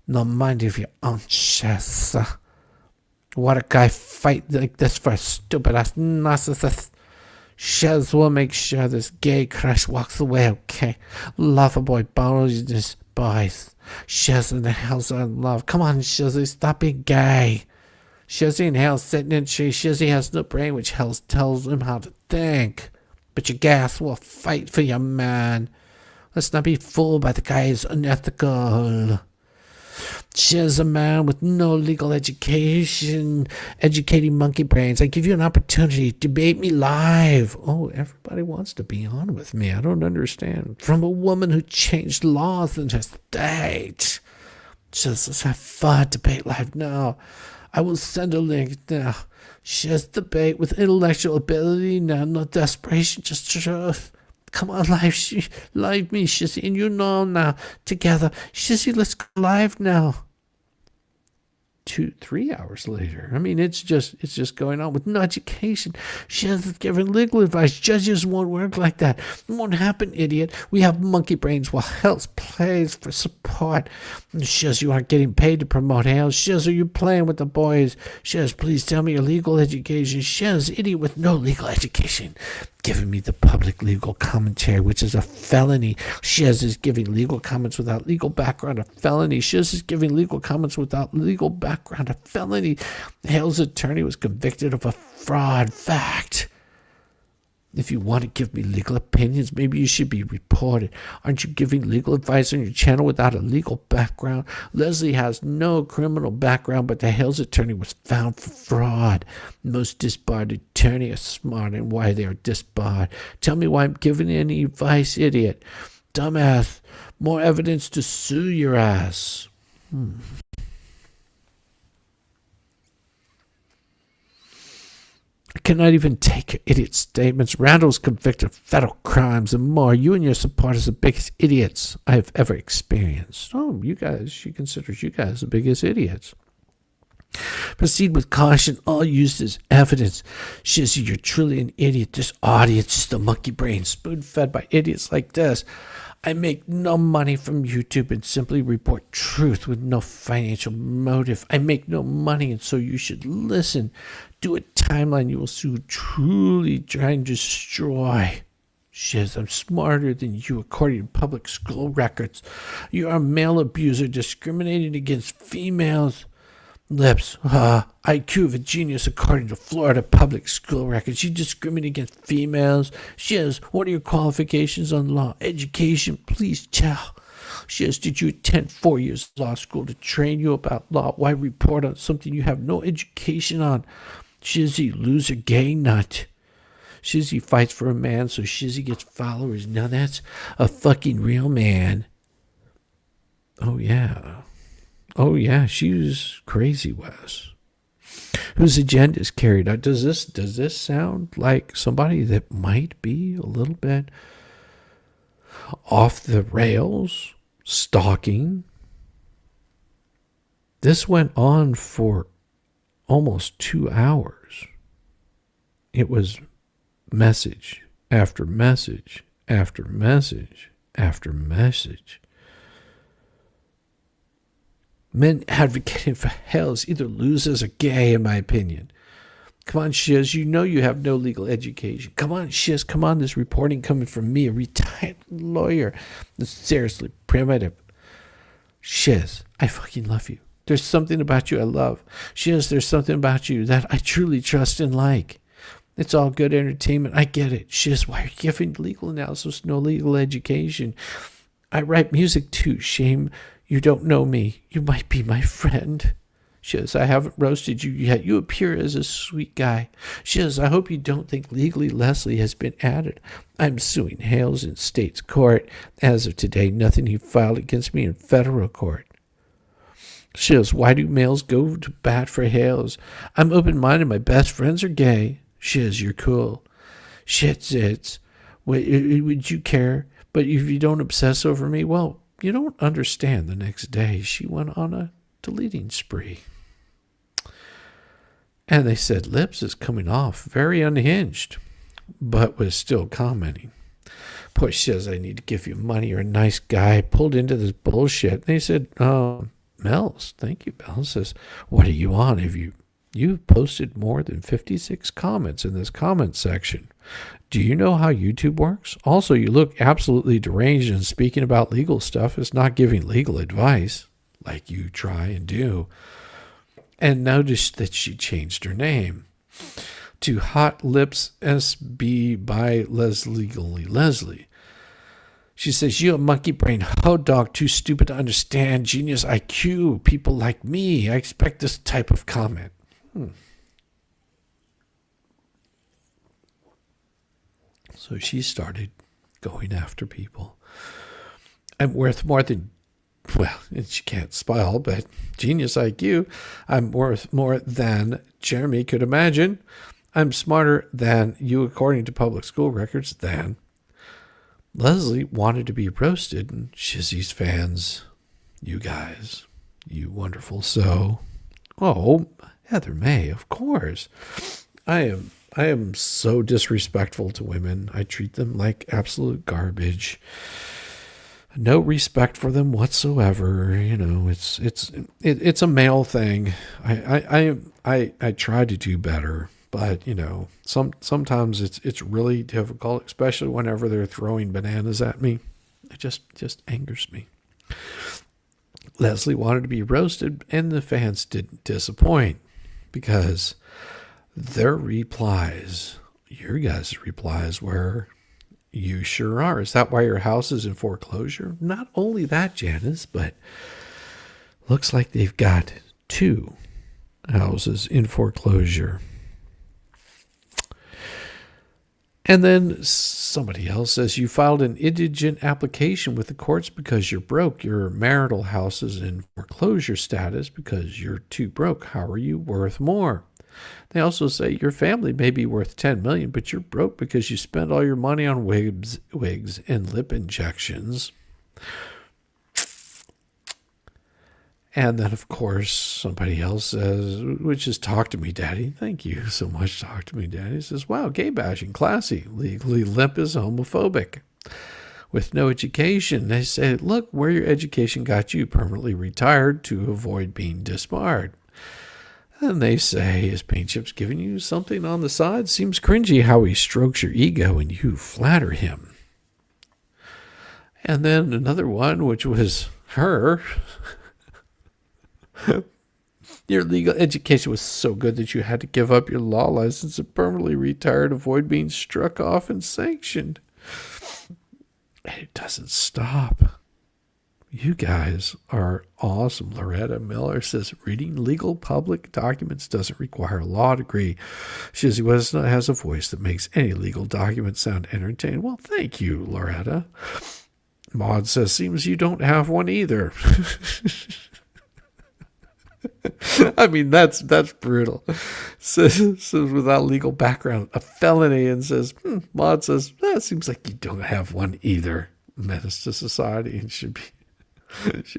no mind of your own, Shiz. What a guy fight like this for a stupid-ass narcissist. Shiz will make sure this gay crush walks away, okay? Loverboy borrows this boys. Shiz and the Hells are in love. Come on, Shizzy, stop being gay. Shizzy and Hell sitting in tree. Shizzy has no brain, which Hell tells him how to think. But your gas will fight for your man. Let's not be fooled by the guy's unethical. Shiz, a man with no legal education, educating monkey brains. I give you an opportunity to debate me live. Oh, everybody wants to be on with me. I don't understand. From a woman who changed laws in her state. Shiz, let's have fun. Debate live now. I will send a link now. Shiz, debate with intellectual ability now. No desperation, just truth. Come on, live me, Shizzy, and you know now. Together, Shizzy, let's go live now. 2-3 hours later. I mean, it's just going on with no education. Shiz is giving legal advice. Judges won't work like that. It won't happen, idiot. We have monkey brains while Hells plays for support. Shiz, you aren't getting paid to promote Hells. Shiz, are you playing with the boys? Shiz, please tell me your legal education. Shiz, idiot with no legal education, giving me the public legal commentary, which is a felony. Shiz is giving legal comments without legal background, a felony. Shiz is giving legal comments without legal background, a felony. Hale's attorney was convicted of a fraud. Fact. If you want to give me legal opinions, maybe you should be reported. Aren't you giving legal advice on your channel without a legal background? Leslie has no criminal background, but the Hale's attorney was found for fraud. Most disbarred attorney are smart and why they are disbarred. Tell me why I'm giving any advice, idiot. Dumbass. More evidence to sue your ass. I cannot even take your idiot statements. Randall's convicted of federal crimes and more. You and your supporters are the biggest idiots I have ever experienced. Oh, you guys, she considers you guys the biggest idiots. Proceed with caution. All used as evidence. Shizzy, you're truly an idiot. This audience is the monkey brain, spoon-fed by idiots like this. I make no money from YouTube and simply report truth with no financial motive. I make no money, and so you should listen. Do a timeline you will soon truly try and destroy. Shiz, I'm smarter than you according to public school records. You are a male abuser discriminating against females. Lips, IQ of a genius according to Florida public school records. You discriminate against females. Shiz, what are your qualifications on law? Education, please tell. Shiz, did you attend 4 years law school to train you about law? Why report on something you have no education on? Shizzy, loser gay nut. Shizzy fights for a man, so Shizzy gets followers. Now that's a fucking real man. Oh, yeah. Oh, yeah, she was crazy, Wes. Whose agenda is carried out. Does this sound like somebody that might be a little bit off the rails, stalking? This went on for almost 2 hours. It was message after message after message after message. Men advocating for hell's either losers or gay, in my opinion. Come on, Shiz, you know you have no legal education. Come on, Shiz, come on, this reporting coming from me, a retired lawyer. That's seriously primitive. Shiz, I fucking love you. There's something about you I love. Shiz, there's something about you that I truly trust and like. It's all good entertainment. I get it. Shiz, why are you giving legal analysis no legal education? I write music too. Shame you don't know me. You might be my friend. Shiz, I haven't roasted you yet. You appear as a sweet guy. Shiz, I hope you don't think legally Leslie has been added. I'm suing Hales in state's court. As of today, nothing he filed against me in federal court. Shiz, why do males go to bat for Hales? I'm open-minded. My best friends are gay. Shiz, you're cool. Shit, Zitz. Would you care? But if you don't obsess over me, well, you don't understand. The next day, she went on a deleting spree. And they said Lips is coming off very unhinged, but was still commenting. Poor Shiz, I need to give you money. You're a nice guy. Pulled into this bullshit. And they said, Mel's, thank you, Mel. Says, what are you on? You've posted more than 56 comments in this comment section. Do you know how YouTube works? Also, you look absolutely deranged, and speaking about legal stuff is not giving legal advice, like you try and do. And notice that she changed her name to Hot Lips SB by Leslie. She says, you a monkey brain hoe dog, too stupid to understand, genius IQ, people like me. I expect this type of comment. So she started going after people. I'm worth more than, well, she can't spell, but genius IQ. I'm worth more than Jeremy could imagine. I'm smarter than you according to public school records than. Leslie wanted to be roasted, and Shizzy's fans, you guys, you wonderful so. Oh, Heather May, of course. I am so disrespectful to women. I treat them like absolute garbage. No respect for them whatsoever. You know, it's a male thing. I try to do better, but you know, sometimes it's really difficult, especially whenever they're throwing bananas at me. It just angers me. Leslie wanted to be roasted, and the fans didn't disappoint, because their replies, your guys' replies were, you sure are. Is that why your house is in foreclosure? Not only that, Janice, but looks like they've got 2 houses in foreclosure. And then somebody else says, you filed an indigent application with the courts because you're broke. Your marital house is in foreclosure status because you're too broke. How are you worth more? They also say your family may be worth $10 million, but you're broke because you spent all your money on wigs and lip injections. And then, of course, somebody else says, which is Talk to Me, Daddy. Thank you so much, Talk to Me, Daddy. Says, wow, gay bashing, classy. Legally limp is homophobic. With no education, they say, look where your education got you, permanently retired to avoid being disbarred. And they say, is Paint Chips giving you something on the side? Seems cringy how he strokes your ego and you flatter him. And then another one, which was her. Your legal education was so good that you had to give up your law license and permanently retire to avoid being struck off and sanctioned. And it doesn't stop. You guys are awesome. Loretta Miller says, reading legal public documents doesn't require a law degree. Shizzywhiznut has a voice that makes any legal document sound entertaining. Well, thank you, Loretta. Maud says, seems you don't have one either. I mean, that's brutal. Says without legal background, a felony, and says, Maud says, it seems like you don't have one either. Menace to society and should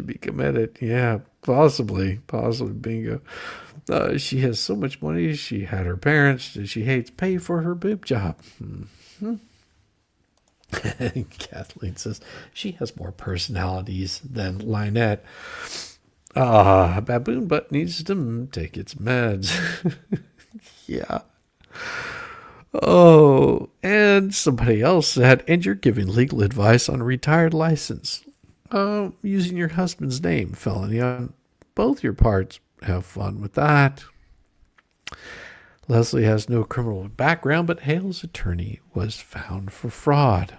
be committed. Yeah, possibly, bingo. She has so much money. She had her parents that she hates pay for her boob job. Kathleen says she has more personalities than Lynette. Baboon Butt needs to take its meds. Yeah. Oh, and somebody else said, and you're giving legal advice on a retired license. Using your husband's name, felony on both your parts. Have fun with that. Leslie has no criminal background, but Hale's attorney was found for fraud.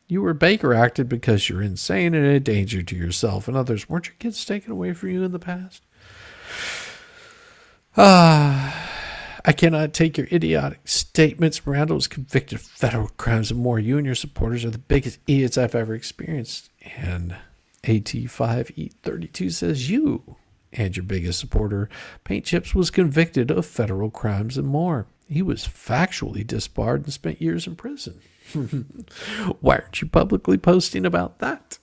You were Baker acted because you're insane and a danger to yourself and others. Weren't your kids taken away from you in the past? I cannot take your idiotic statements. Miranda was convicted of federal crimes and more. You and your supporters are the biggest idiots I've ever experienced. And AT5E32 says you and your biggest supporter, Paint Chips, was convicted of federal crimes and more. He was factually disbarred and spent years in prison. Why aren't you publicly posting about that?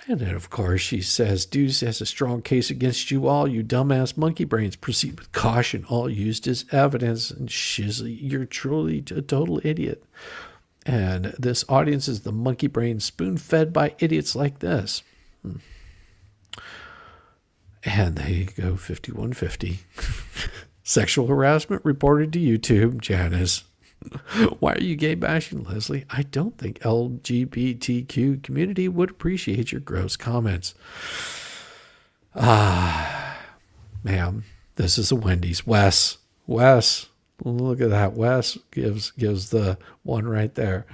And then, of course, she says, Deuce has a strong case against you all, you dumbass monkey brains. Proceed with caution. All used as evidence. And Shizzy, you're truly a total idiot. And this audience is the monkey brain spoon-fed by idiots like this. And they go 5150. Sexual harassment reported to YouTube. Janice. Why are you gay bashing, Leslie? I don't think LGBTQ community would appreciate your gross comments. Ma'am, this is a Wendy's. Wes, look at that. Wes gives the one right there.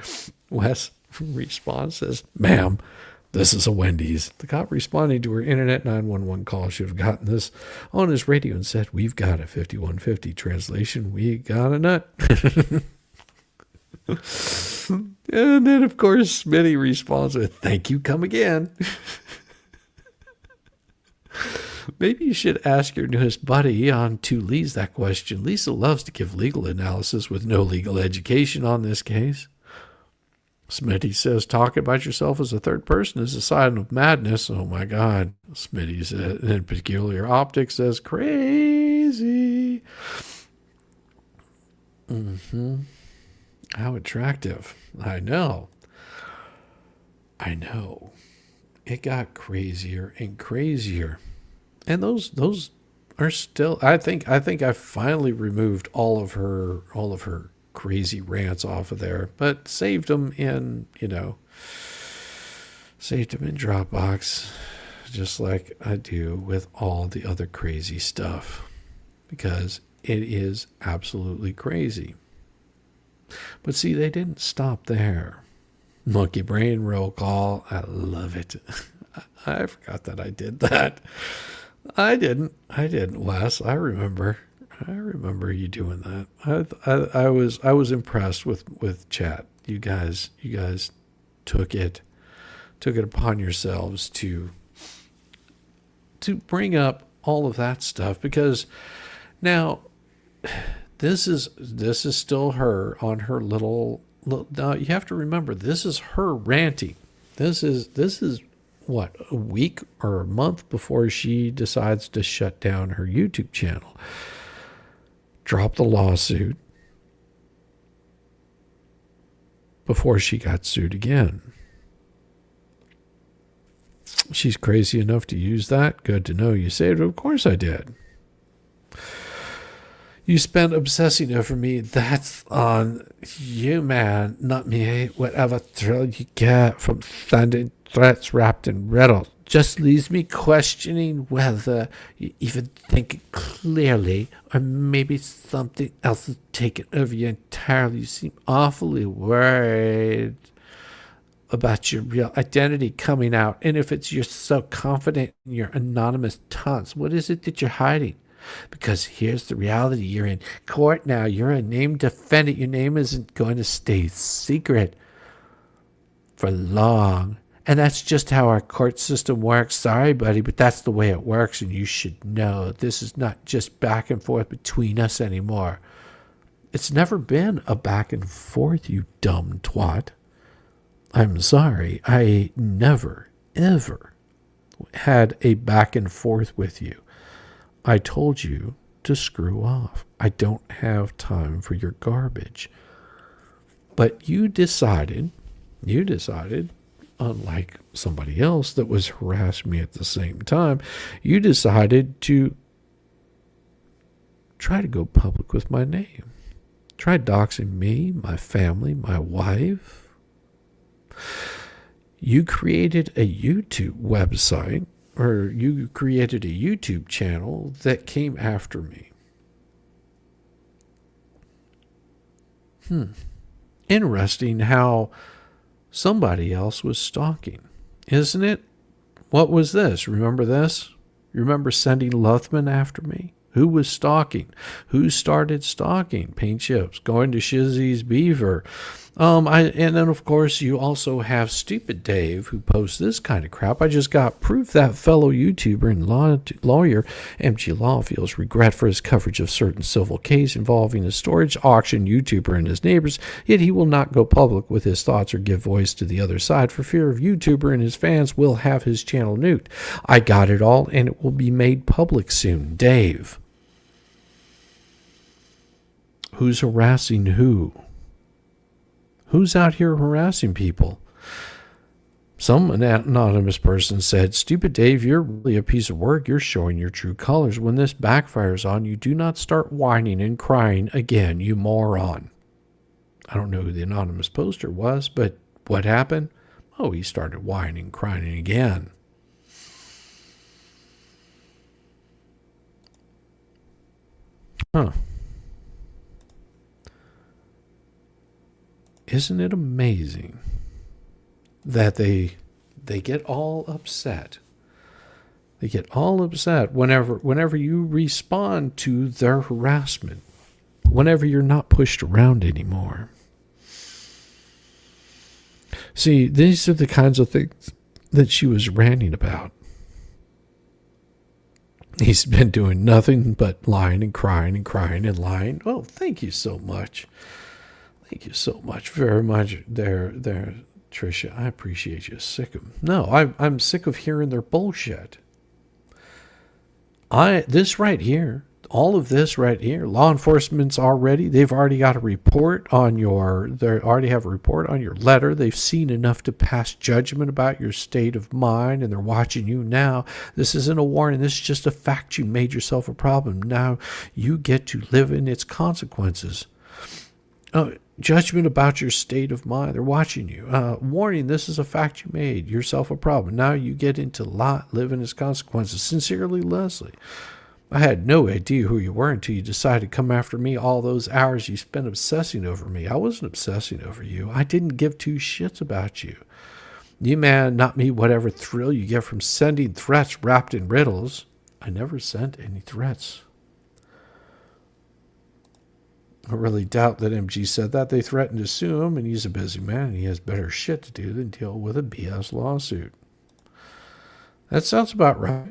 Wes responds, says, ma'am, this is a Wendy's. The cop responding to her internet 911 call should have gotten this on his radio and said, we've got a 5150 translation. We got a nut. And then, of course, Smitty responds with, thank you, come again. Maybe you should ask your newest buddy on Two Lees that question. Lisa loves to give legal analysis with no legal education on this case. Smitty says, talk about yourself as a third person is a sign of madness. Oh, my God. Smitty says, and Peculiar Optics says, crazy. How attractive. I know. It got crazier and crazier. And those are still, I think I finally removed all of her crazy rants off of there, but saved them in Dropbox, just like I do with all the other crazy stuff, because it is absolutely crazy. But see, they didn't stop there. Monkey brain roll call. I love it. I forgot that I did that. I didn't, Wes. I remember you doing that. I was impressed with chat. You guys took it upon yourselves to bring up all of that stuff, because now this is still her on her little. Now you have to remember, this is her ranting. This is what, a week or a month before she decides to shut down her YouTube channel, drop the lawsuit before she got sued again. She's crazy enough to use that. Good to know you saved it. Of course I did. You spent obsessing over me. That's on you, man, not me. Whatever thrill you get from sending threats wrapped in riddles just leaves me questioning whether you even think clearly, or maybe something else has taken over you entirely. You seem awfully worried about your real identity coming out. And if you're so confident in your anonymous taunts, what is it that you're hiding? Because here's the reality. You're in court now. You're a named defendant. Your name isn't going to stay secret for long. And that's just how our court system works. Sorry, buddy, but that's the way it works, and you should know. This is not just back and forth between us anymore. It's never been a back and forth, you dumb twat. I'm sorry. I never, ever had a back and forth with you. I told you to screw off. I don't have time for your garbage. But you decided, unlike somebody else that was harassing me at the same time, you decided to try to go public with my name. Try doxing me, my family, my wife. You created a YouTube website, or you created a YouTube channel that came after me. Interesting how somebody else was stalking, isn't it? What was this? Remember this? You remember sending Luthman after me? Who was stalking? Who started stalking? Paint chips, going to Shizzy's Beaver. And then, of course, you also have Stupid Dave, who posts this kind of crap. I just got proof that fellow YouTuber and lawyer MG Law feels regret for his coverage of certain civil case involving a storage auction YouTuber and his neighbors, yet he will not go public with his thoughts or give voice to the other side for fear of YouTuber and his fans will have his channel nuked. I got it all, and it will be made public soon. Dave. Who's harassing who? Who's out here harassing people? Some anonymous person said, Stupid Dave, you're really a piece of work. You're showing your true colors. When this backfires on you, do not start whining and crying again, you moron. I don't know who the anonymous poster was, but what happened? Oh, he started whining and crying again. Huh. Isn't it amazing that they get all upset? They get all upset whenever you respond to their harassment, whenever you're not pushed around anymore. See, these are the kinds of things that she was ranting about. He's been doing nothing but lying and crying and lying. Oh, thank you so much. Thank you so much, very much, there, Tricia. I appreciate you. Sick of no, I'm sick of hearing their bullshit. This right here, all of this right here, law enforcement's they've already got a report on they already have a report on your letter. They've seen enough to pass judgment about your state of mind, and they're watching you now. This isn't a warning. This is just a fact. You made yourself a problem. Now you get to live in its consequences. Judgment about your state of mind. They're watching you. Warning, this is a fact you made. Yourself a problem. Now you get into live in its consequences. Sincerely, Leslie. I had no idea who you were until you decided to come after me all those hours you spent obsessing over me. I wasn't obsessing over you. I didn't give two shits about you. You man, not me, whatever thrill you get from sending threats wrapped in riddles. I never sent any threats. I really doubt that MG said that. They threatened to sue him, and he's a busy man, and he has better shit to do than deal with a BS lawsuit. That sounds about right.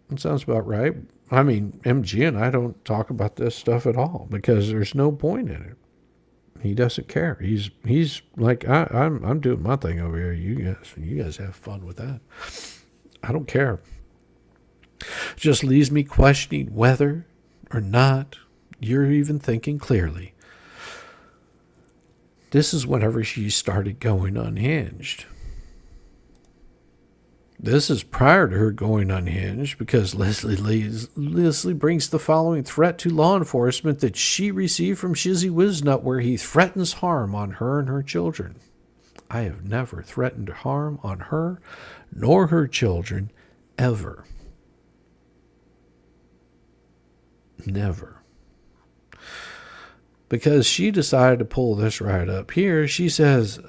That sounds about right. I mean, MG and I don't talk about this stuff at all because there's no point in it. He doesn't care. He's like, I'm doing my thing over here. You guys have fun with that. I don't care. Just leaves me questioning whether or not you're even thinking clearly. This is whenever she started going unhinged. This is prior to her going unhinged because Leslie brings the following threat to law enforcement that she received from Shizzywhiznut, where he threatens harm on her and her children. I have never threatened harm on her nor her children ever. Never. Because she decided to pull this right up here. She says,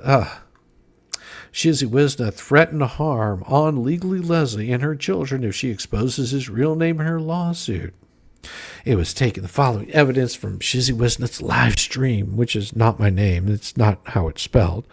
Shizzywhiznut threatened to harm on legally Leslie and her children if she exposes his real name in her lawsuit. It was taking the following evidence from Shizzywhiznut's live stream, which is not my name. It's not how it's spelled.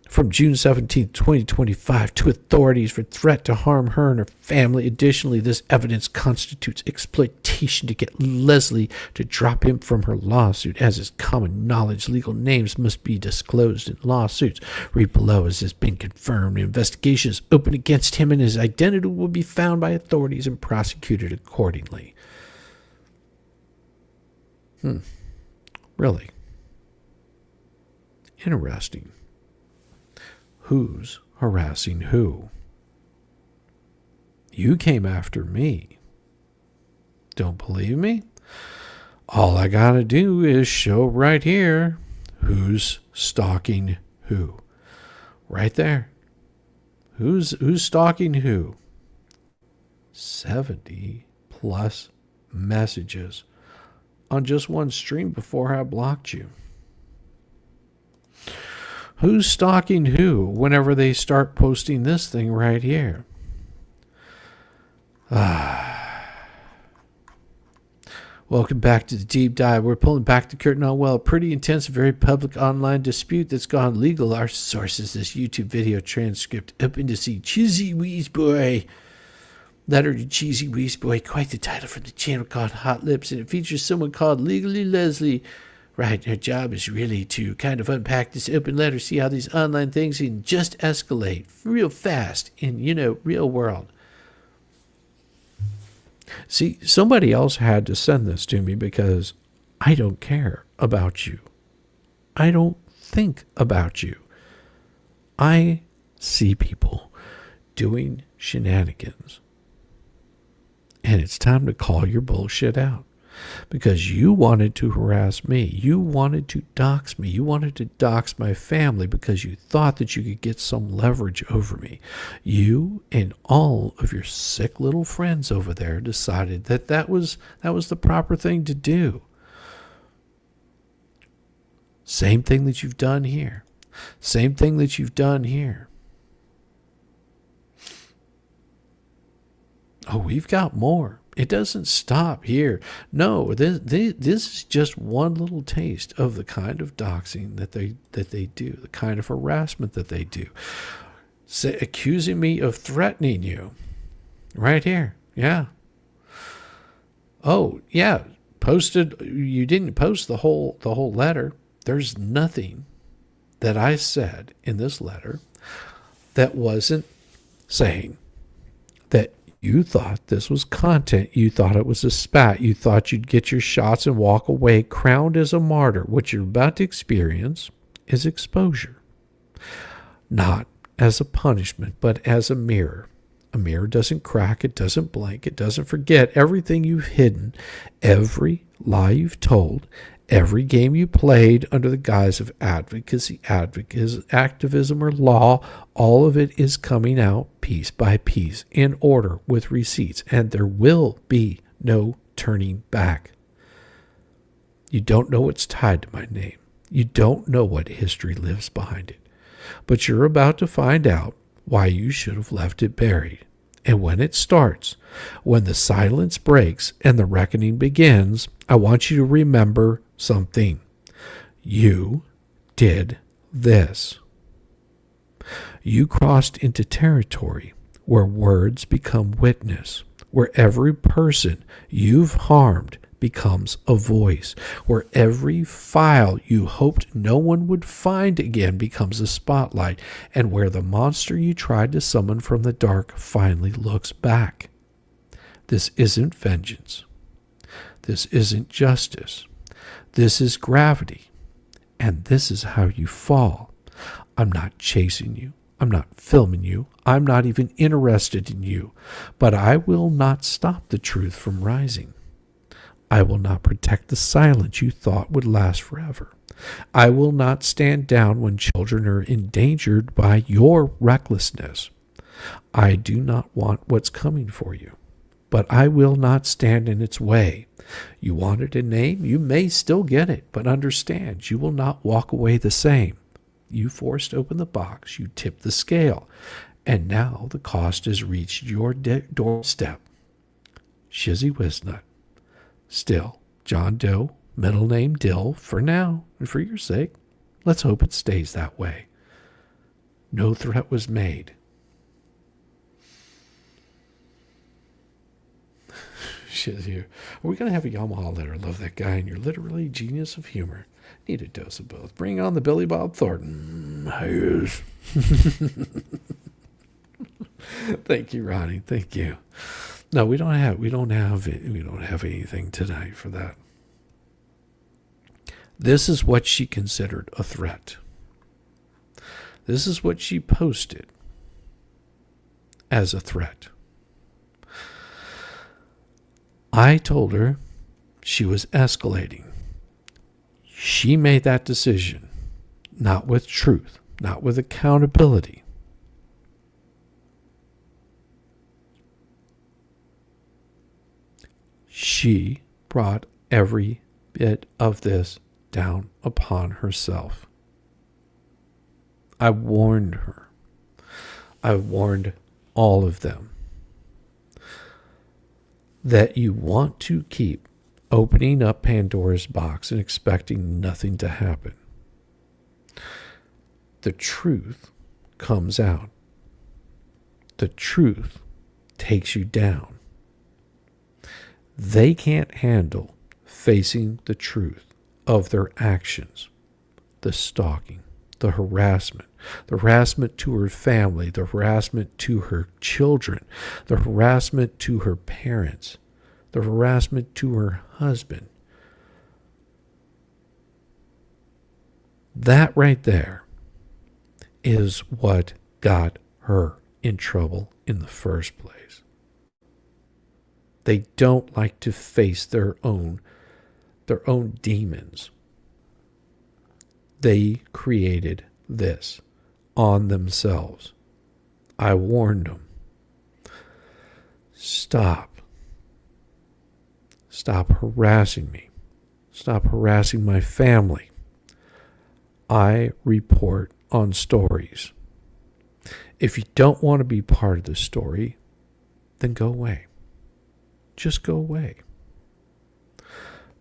from June 17, 2025, to authorities for threat to harm her and her family. Additionally, this evidence constitutes exploitation to get Leslie to drop him from her lawsuit. As is common knowledge, legal names must be disclosed in lawsuits. Read below as has been confirmed. Investigations open against him and his identity will be found by authorities and prosecuted accordingly. Really? Interesting. Who's harassing who? You came after me. Don't believe me? All I gotta do is show right here who's stalking who. Right there. Who's stalking who? 70 plus messages on just one stream before I blocked you. Who's stalking who whenever they start posting this thing right here? Welcome back to the deep dive. We're pulling back the curtain on, well, a pretty intense, very public online dispute that's gone legal. Our sources, this YouTube video transcript, open to see Shizzywhiznut. Letter to Shizzywhiznut, quite the title for the channel called Hot Lips, and it features someone called Legally Leslie. Right, her job is really to kind of unpack this open letter, see how these online things can just escalate real fast in, real world. See, somebody else had to send this to me because I don't care about you. I don't think about you. I see people doing shenanigans. And it's time to call your bullshit out. Because you wanted to harass me. You wanted to dox me. You wanted to dox my family because you thought that you could get some leverage over me. You and all of your sick little friends over there decided that was the proper thing to do. Same thing that you've done here. Same thing that you've done here. Oh, we've got more. It doesn't stop here. No, this is just one little taste of the kind of doxing that they do, the kind of harassment that they do. Accusing me of threatening you. Right here. Yeah. Oh, yeah. You didn't post the whole letter. There's nothing that I said in this letter that wasn't saying that you thought this was content. You thought it was a spat. You thought you'd get your shots and walk away crowned as a martyr. What you're about to experience is exposure. Not as a punishment, but as a mirror. A mirror doesn't crack. It doesn't blink. It doesn't forget everything you've hidden, every lie you've told, every game you played under the guise of advocacy, activism, or law. All of it is coming out piece by piece in order with receipts, and there will be no turning back. You don't know what's tied to my name. You don't know what history lives behind it. But you're about to find out why you should have left it buried. And when it starts, when the silence breaks and the reckoning begins, I want you to remember something. You did this. You crossed into territory where words become witness, where every person you've harmed becomes a voice, where every file you hoped no one would find again becomes a spotlight, and where the monster you tried to summon from the dark finally looks back. This isn't vengeance. This isn't justice. This is gravity. And this is how you fall. I'm not chasing you. I'm not filming you. I'm not even interested in you. But I will not stop the truth from rising. I will not protect the silence you thought would last forever. I will not stand down when children are endangered by your recklessness. I do not want what's coming for you, but I will not stand in its way. You wanted a name? You may still get it, but understand, you will not walk away the same. You forced open the box, you tipped the scale, and now the cost has reached your doorstep. Shizzywhiznut. Still, John Doe, middle name Dill, for now, and for your sake. Let's hope it stays that way. No threat was made. Shit here. Are we going to have a Yamaha letter? Love that guy, and you're literally a genius of humor. Need a dose of both. Bring on the Billy Bob Thornton. Yes. Thank you, Ronnie. Thank you. No, we don't have anything tonight for that. This is what she considered a threat. This is what she posted as a threat. I told her she was escalating. She made that decision, not with truth, not with accountability. She brought every bit of this down upon herself. I warned her. I warned all of them that you want to keep opening up Pandora's box and expecting nothing to happen. The truth comes out. The truth takes you down. They can't handle facing the truth of their actions, the stalking, the harassment to her family, the harassment to her children, the harassment to her parents, the harassment to her husband. That right there is what got her in trouble in the first place. They don't like to face their own demons. They created this on themselves. I warned them. Stop harassing me. Stop harassing my family. I report on stories. If you don't want to be part of the story, then go away. Just go away.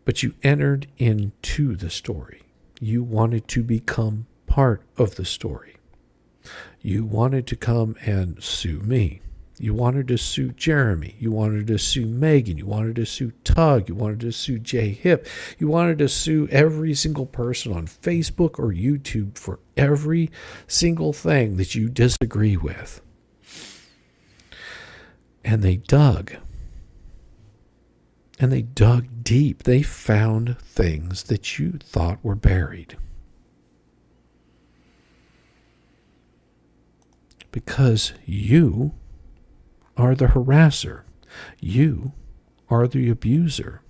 But you entered into the story. You wanted to become part of the story. You wanted to come and sue me. You wanted to sue Jeremy. You wanted to sue Megan. You wanted to sue Tug. You wanted to sue Jay Hip. You wanted to sue every single person on Facebook or YouTube for every single thing that you disagree with. And they dug. And they dug deep. They found things that you thought were buried. Because you are the harasser. You are the abuser.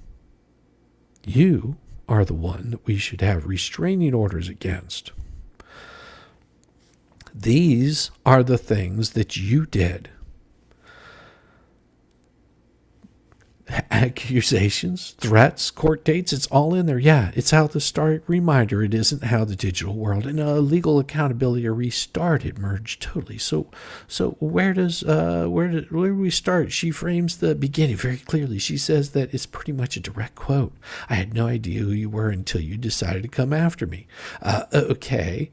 You are the one that we should have restraining orders against. These are the things that you did. Accusations, threats, court dates, it's all in there. Yeah, it's how the start reminder. It isn't how the digital world and legal accountability are restarted, merged totally. So where do we start? She frames the beginning very clearly. She says that it's pretty much a direct quote. I had no idea who you were until you decided to come after me. Okay.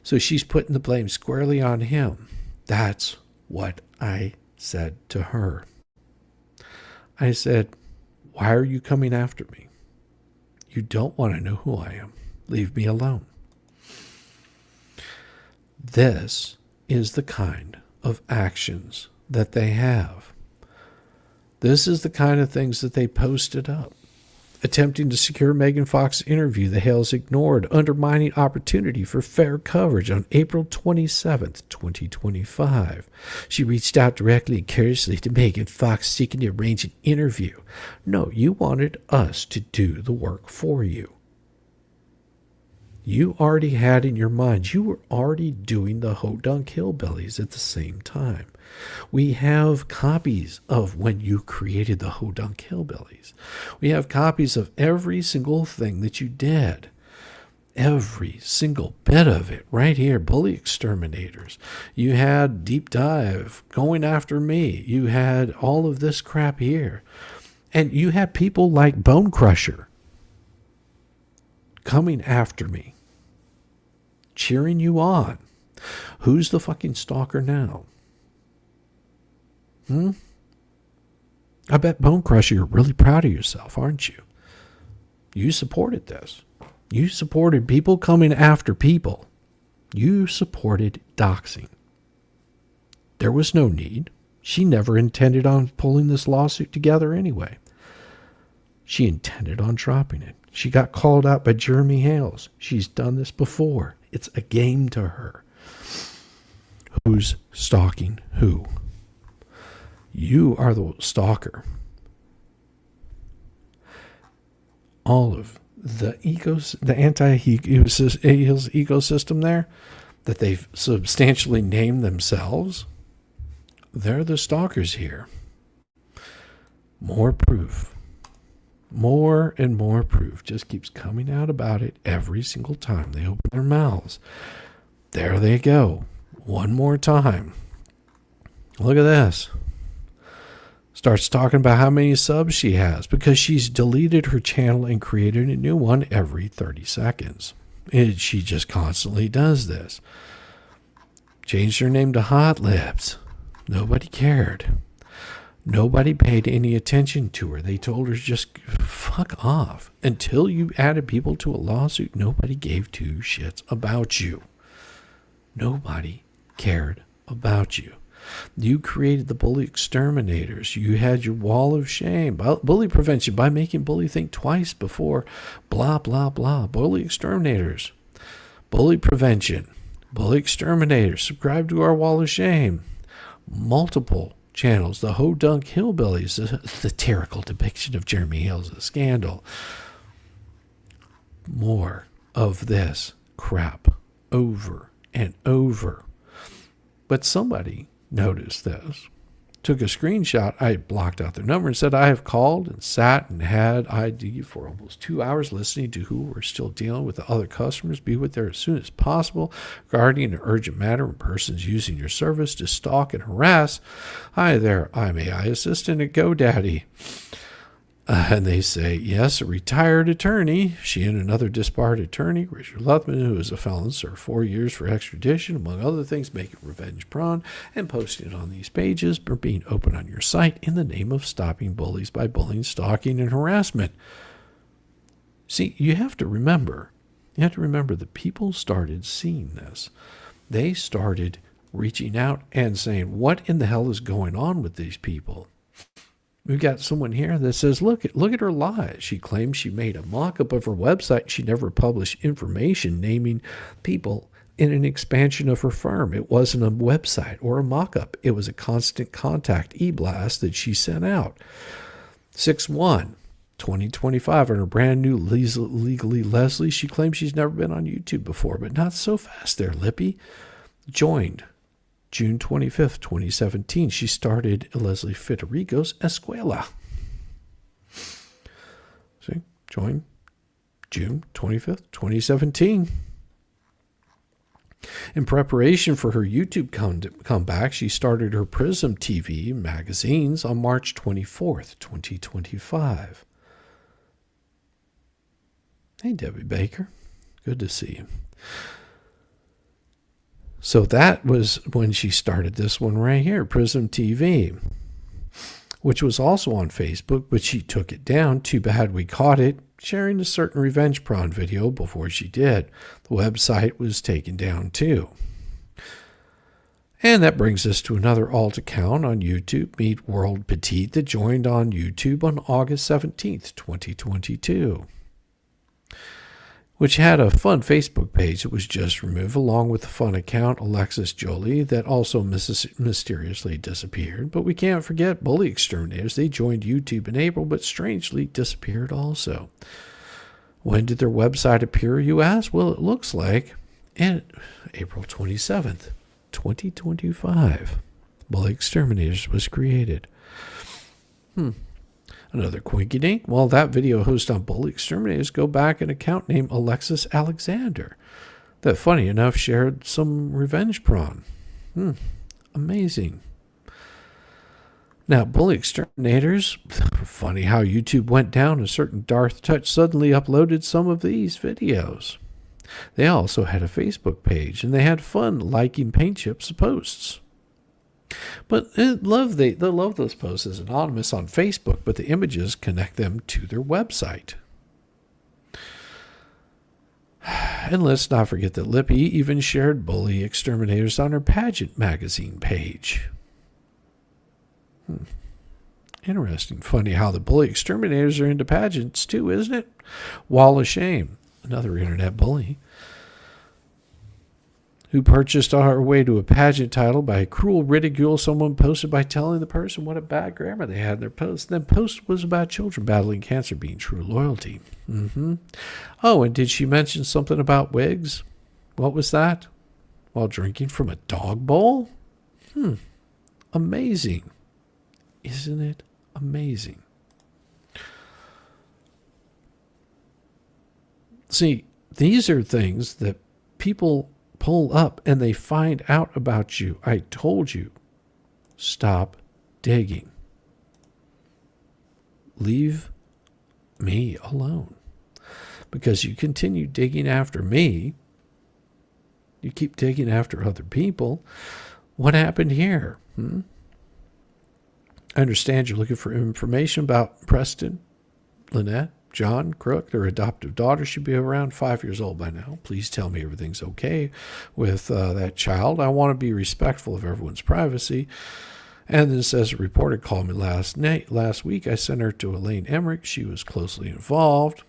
So she's putting the blame squarely on him. That's what I said to her. I said, why are you coming after me? You don't want to know who I am. Leave me alone. This is the kind of actions that they have. This is the kind of things that they posted up. Attempting to secure Megan Fox's interview, the Hales ignored, undermining opportunity for fair coverage on April 27th, 2025. She reached out directly and curiously to Megan Fox, seeking to arrange an interview. No, you wanted us to do the work for you. You already had in your mind, you were already doing the Hodunk Hillbillies at the same time. We have copies of when you created the Hodunk Hillbillies. We have copies of every single thing that you did. Every single bit of it right here. Bully Exterminators. You had Deep Dive going after me. You had all of this crap here. And you had people like Bone Crusher coming after me, cheering you on. Who's the fucking stalker now? I bet Bone Crusher, you're really proud of yourself, aren't you? You supported this. You supported people coming after people. You supported doxing. There was no need. She never intended on pulling this lawsuit together anyway. She intended on dropping it. She got called out by Jeremy Hales. She's done this before. It's a game to her. Who's stalking who? You are the stalker. All of the anti-Hales ecosystem there that they've substantially named themselves, they're the stalkers here. More proof. More and more proof just keeps coming out about it every single time they open their mouths. There they go. One more time. Look at this. Starts talking about how many subs she has because she's deleted her channel and created a new one every 30 seconds. She just constantly does this. Changed her name to Hot Lips. Nobody cared. Nobody paid any attention to her. They told her just fuck off. Until you added people to a lawsuit, nobody gave two shits about you. Nobody cared about you. You created the bully exterminators. You had your wall of shame. Bully prevention by making bully think twice before blah, blah, blah. Bully exterminators. Bully prevention. Bully exterminators. Subscribe to our wall of shame. Multiple channels. The Ho-Dunk Hillbillies. A satirical depiction of Jeremy Hales' scandal. More of this crap over and over. But somebody noticed this, took a screenshot. I blocked out their number and said, I have called and sat and had ID for almost 2 hours listening to who were still dealing with the other customers. Be with there as soon as possible regarding an urgent matter when persons using your service to stalk and harass. Hi there, I'm AI assistant at GoDaddy. And they say, yes, a retired attorney. She and another disbarred attorney, Richard Luthman, who is a felon, served 4 years for extradition, among other things, making revenge porn and posting it on these pages or being open on your site in the name of stopping bullies by bullying, stalking, and harassment. See, you have to remember that people started seeing this. They started reaching out and saying, what in the hell is going on with these people? We've got someone here that says, look at her lies. She claims she made a mock-up of her website. She never published information naming people in an expansion of her firm. It wasn't a website or a mock-up. It was a constant contact e-blast that she sent out. 6/1/2025 on her brand new Legally Leslie. She claims she's never been on YouTube before, but not so fast there, Lippy. Joined June 25th, 2017, she started Leslie Federico's Escuela. See, join June 25th, 2017. In preparation for her YouTube comeback, she started her Prism TV magazines on March 24th, 2025. Hey, Debbie Baker. Good to see you. So that was when she started this one right here, Prism TV, which was also on Facebook, but she took it down. Too bad we caught it, sharing a certain revenge porn video before she did. The website was taken down too. And that brings us to another alt account on YouTube, Meet World Petite, that joined on YouTube on August 17th, 2022. Which had a fun Facebook page that was just removed, along with the fun account Alexis Jolie that also mysteriously disappeared. But we can't forget Bully Exterminators. They joined YouTube in April, but strangely disappeared also. When did their website appear, you ask? Well, it looks like April 27th, 2025. Bully Exterminators was created. Another quinky dink. Well, that video host on Bully Exterminators go back an account named Alexis Alexander that, funny enough, shared some revenge porn. Amazing. Now, Bully Exterminators, funny how YouTube went down. A certain Darth Touch suddenly uploaded some of these videos. They also had a Facebook page, and they had fun liking Paint Chip's posts. But they love those posts as anonymous on Facebook, but the images connect them to their website. And let's not forget that Lippy even shared bully exterminators on her pageant magazine page. Interesting. Funny how the bully exterminators are into pageants too, isn't it? Wall of Shame, another internet bully, who purchased on her way to a pageant title by cruel ridicule someone posted by telling the person what a bad grammar they had in their post. And then post was about children battling cancer being true loyalty. Oh, and did she mention something about wigs? What was that? While drinking from a dog bowl? Amazing. Isn't it amazing? See, these are things that people pull up and they find out about you. I told you, stop digging. Leave me alone. Because you continue digging after me, you keep digging after other people. What happened here? I understand you're looking for information about Preston, Lynette, John Crook. Their adoptive daughter should be around 5 years old by now. Please tell me everything's okay with that child. I want to be respectful of everyone's privacy. And then it says, a reporter called me last week. I sent her to Elaine Emmerich. She was closely involved.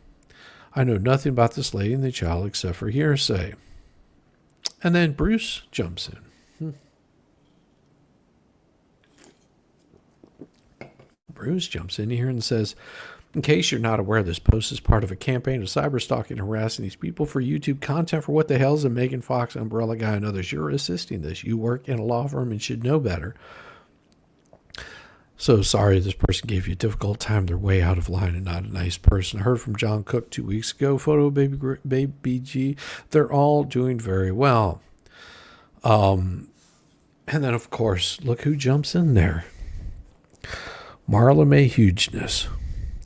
I know nothing about this lady and the child except for hearsay. And then Bruce jumps in. Bruce jumps in here and says, in case you're not aware, this post is part of a campaign of cyberstalking and harassing these people for YouTube content for what the hell's a Megan Fox, Umbrella Guy, and others. You're assisting this. You work in a law firm and should know better. So sorry this person gave you a difficult time. They're way out of line and not a nice person. I heard from John Cook 2 weeks ago. Photo Baby G. They're all doing very well. And then, of course, look who jumps in there. Marla May Hugeness.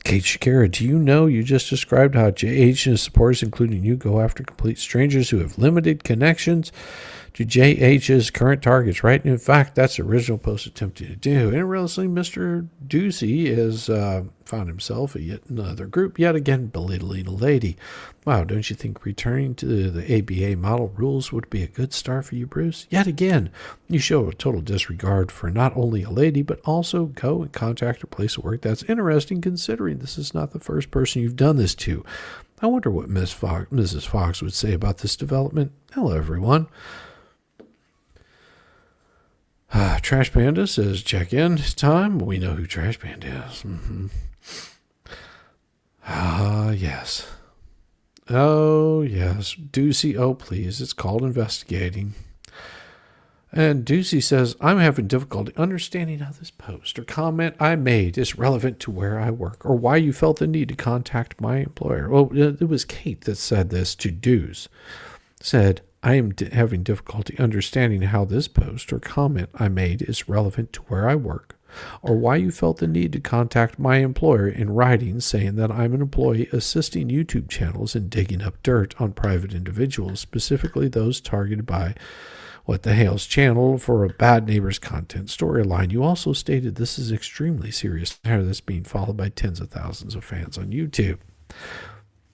Kate Shakira, do you know you just described how JH and his supporters, including you, go after complete strangers who have limited connections to JH's current targets, right? And in fact, that's the original post attempting to do. Interestingly, Mr. Ducey has found himself at yet another group, yet again belittling a lady. Wow, don't you think returning to the ABA model rules would be a good start for you, Bruce? Yet again, you show a total disregard for not only a lady, but also go and contact her place of work. That's interesting considering this is not the first person you've done this to. I wonder what Mrs. Fox would say about this development. Hello, everyone. Trash Panda says, check in time. We know who Trash Panda is. Yes. Oh, yes. Ducey, oh, please. It's called investigating. And Ducey says, I'm having difficulty understanding how this post or comment I made is relevant to where I work or why you felt the need to contact my employer. Well, it was Kate that said this to Deuce. Said, I am having difficulty understanding how this post or comment I made is relevant to where I work, or why you felt the need to contact my employer in writing saying that I'm an employee assisting YouTube channels in digging up dirt on private individuals, specifically those targeted by What the Hale's channel for a Bad Neighbors content storyline. You also stated this is extremely serious matter that's being followed by tens of thousands of fans on YouTube.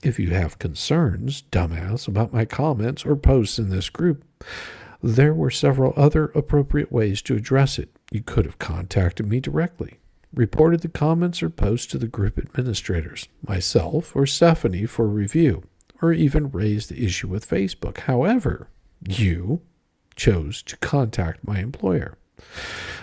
If you have concerns, dumbass, about my comments or posts in this group, there were several other appropriate ways to address it. You could have contacted me directly, reported the comments or posts to the group administrators, myself or Stephanie for review, or even raised the issue with Facebook. However, you chose to contact my employer.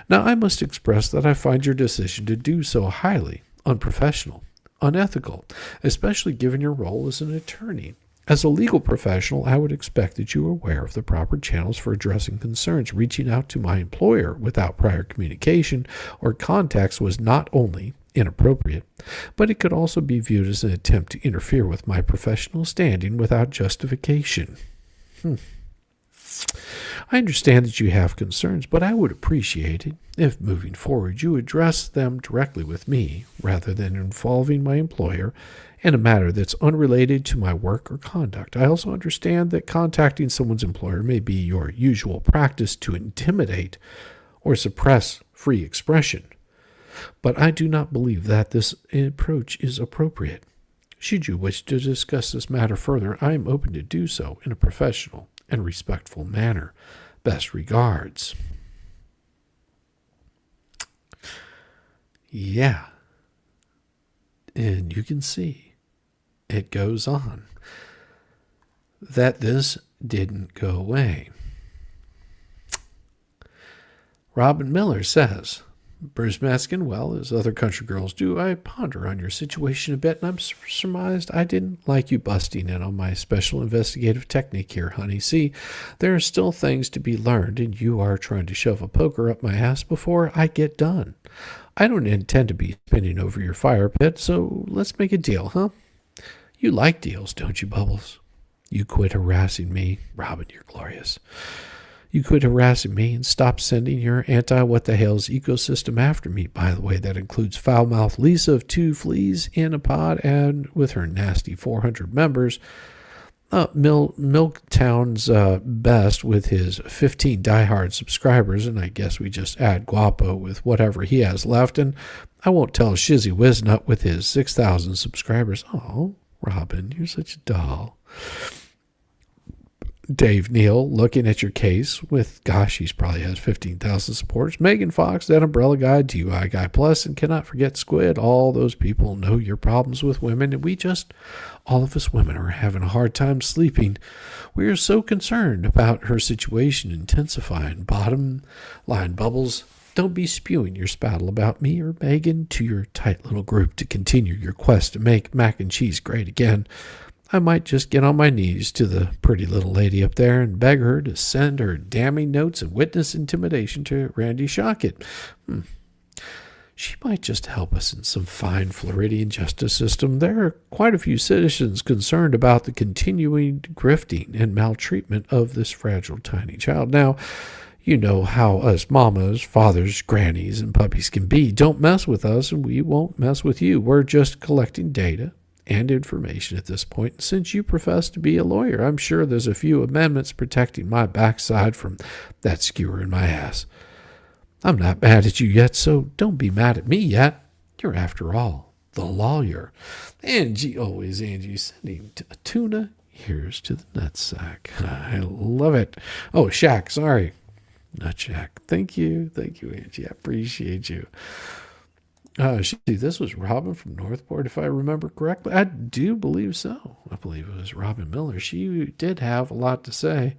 Now, I must express that I find your decision to do so highly unprofessional, unethical, especially given your role as an attorney. As a legal professional, I would expect that you are aware of the proper channels for addressing concerns. Reaching out to my employer without prior communication or context was not only inappropriate, but it could also be viewed as an attempt to interfere with my professional standing without justification. I understand that you have concerns, but I would appreciate it if, moving forward, you address them directly with me rather than involving my employer in a matter that's unrelated to my work or conduct. I also understand that contacting someone's employer may be your usual practice to intimidate or suppress free expression, but I do not believe that this approach is appropriate. Should you wish to discuss this matter further, I am open to do so in a professional and respectful manner. Best regards. Yeah. And you can see it goes on that this didn't go away. Robin Miller says, Bruce Maskin, well, as other country girls do, I ponder on your situation a bit, and I'm surmised I didn't like you busting in on my special investigative technique here, honey. See, there are still things to be learned, and you are trying to shove a poker up my ass before I get done. I don't intend to be spinning over your fire pit, so let's make a deal, huh? You like deals, don't you, Bubbles? You quit harassing me. Robin, you're glorious. You quit harassing me and stop sending your anti-what-the-hell's ecosystem after me. By the way, that includes foul-mouthed Lisa of 2 fleas in a pod and with her nasty 400 members. Milktown's best with his 15 diehard subscribers, and I guess we just add Guapo with whatever he has left, and I won't tell Shizzywhiznut with his 6,000 subscribers. Oh, Robin, you're such a doll. Dave Neal, looking at your case with, gosh, he probably has 15,000 supporters. Megan Fox, that umbrella guy, DUI guy plus, and cannot forget Squid. All those people know your problems with women, and all of us women are having a hard time sleeping. We are so concerned about her situation intensifying. Bottom line, Bubbles, don't be spewing your spattle about me or Megan to your tight little group to continue your quest to make mac and cheese great again. I might just get on my knees to the pretty little lady up there and beg her to send her damning notes and witness intimidation to Randy Shockett. She might just help us in some fine Floridian justice system. There are quite a few citizens concerned about the continuing grifting and maltreatment of this fragile tiny child. Now, you know how us mamas, fathers, grannies, and puppies can be. Don't mess with us, and we won't mess with you. We're just collecting data and information at this point. And since you profess to be a lawyer, I'm sure there's a few amendments protecting my backside from that skewer in my ass. I'm not mad at you yet, so don't be mad at me yet. You're, after all, the lawyer. Angie, always Angie, sending a tuna. Here's to the nutsack. I love it. Oh, Shaq, sorry. Not Shaq. Thank you, Angie. I appreciate you. This was Robin from Northport, if I remember correctly. I do believe so. I believe it was Robin Miller. She did have a lot to say.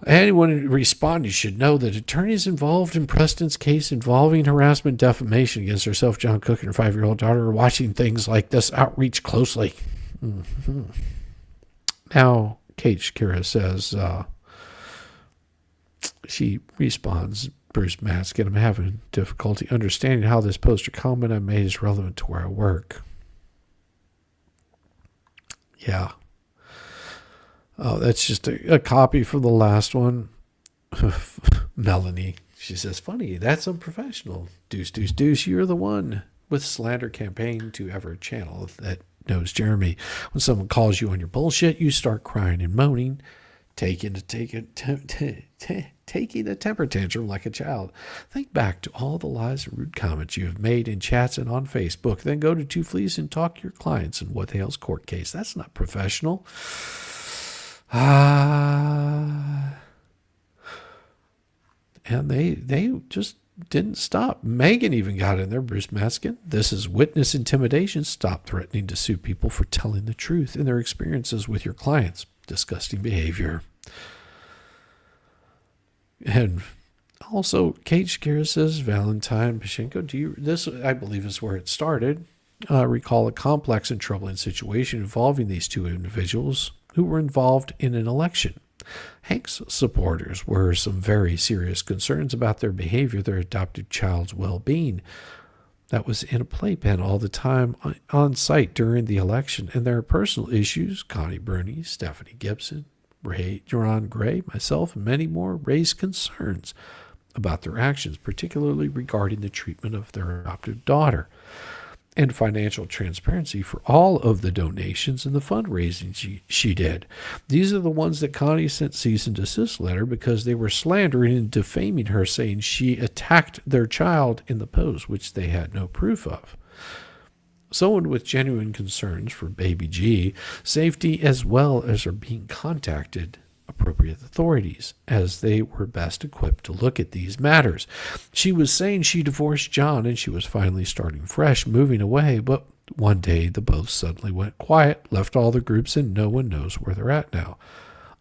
Anyone who responded should know that attorneys involved in Preston's case involving harassment, defamation against herself, John Cook, and her 5-year-old daughter are watching things like this outreach closely. Mm-hmm. Now, Kate Shakira says, she responds, Bruce Maskin, I'm having difficulty understanding how this post or comment I made is relevant to where I work. Yeah. Oh, that's just a copy from the last one. Melanie, she says, funny, that's unprofessional. Deuce, deuce, deuce, you're the one with slander campaign to ever channel that knows Jeremy. When someone calls you on your bullshit, you start crying and moaning, taking a temper tantrum like a child. Think back to all the lies and rude comments you have made in chats and on Facebook. Then go to 2 Fleas and talk to your clients in what the hell's court case. That's not professional. And they just didn't stop. Megan even got in there, Bruce Maskin. This is witness intimidation. Stop threatening to sue people for telling the truth in their experiences with your clients. Disgusting behavior. And also, Kate Shakira says, Valentine Pashenko, this, I believe, is where it started. Recall a complex and troubling situation involving these 2 individuals who were involved in an election. Hank's supporters were some very serious concerns about their behavior, their adopted child's well-being. That was in a playpen all the time on site during the election, and their personal issues, Connie Bruni, Stephanie Gibson, Ron Gray, myself, and many more raised concerns about their actions, particularly regarding the treatment of their adopted daughter and financial transparency for all of the donations and the fundraising she did. These are the ones that Connie sent cease and desist letter because they were slandering and defaming her, saying she attacked their child in the post, which they had no proof of. Someone with genuine concerns for baby G safety, as well as are being contacted appropriate authorities, as they were best equipped to look at these matters. She was saying she divorced John and she was finally starting fresh, moving away, but one day the both suddenly went quiet, left all the groups, and no one knows where they're at now.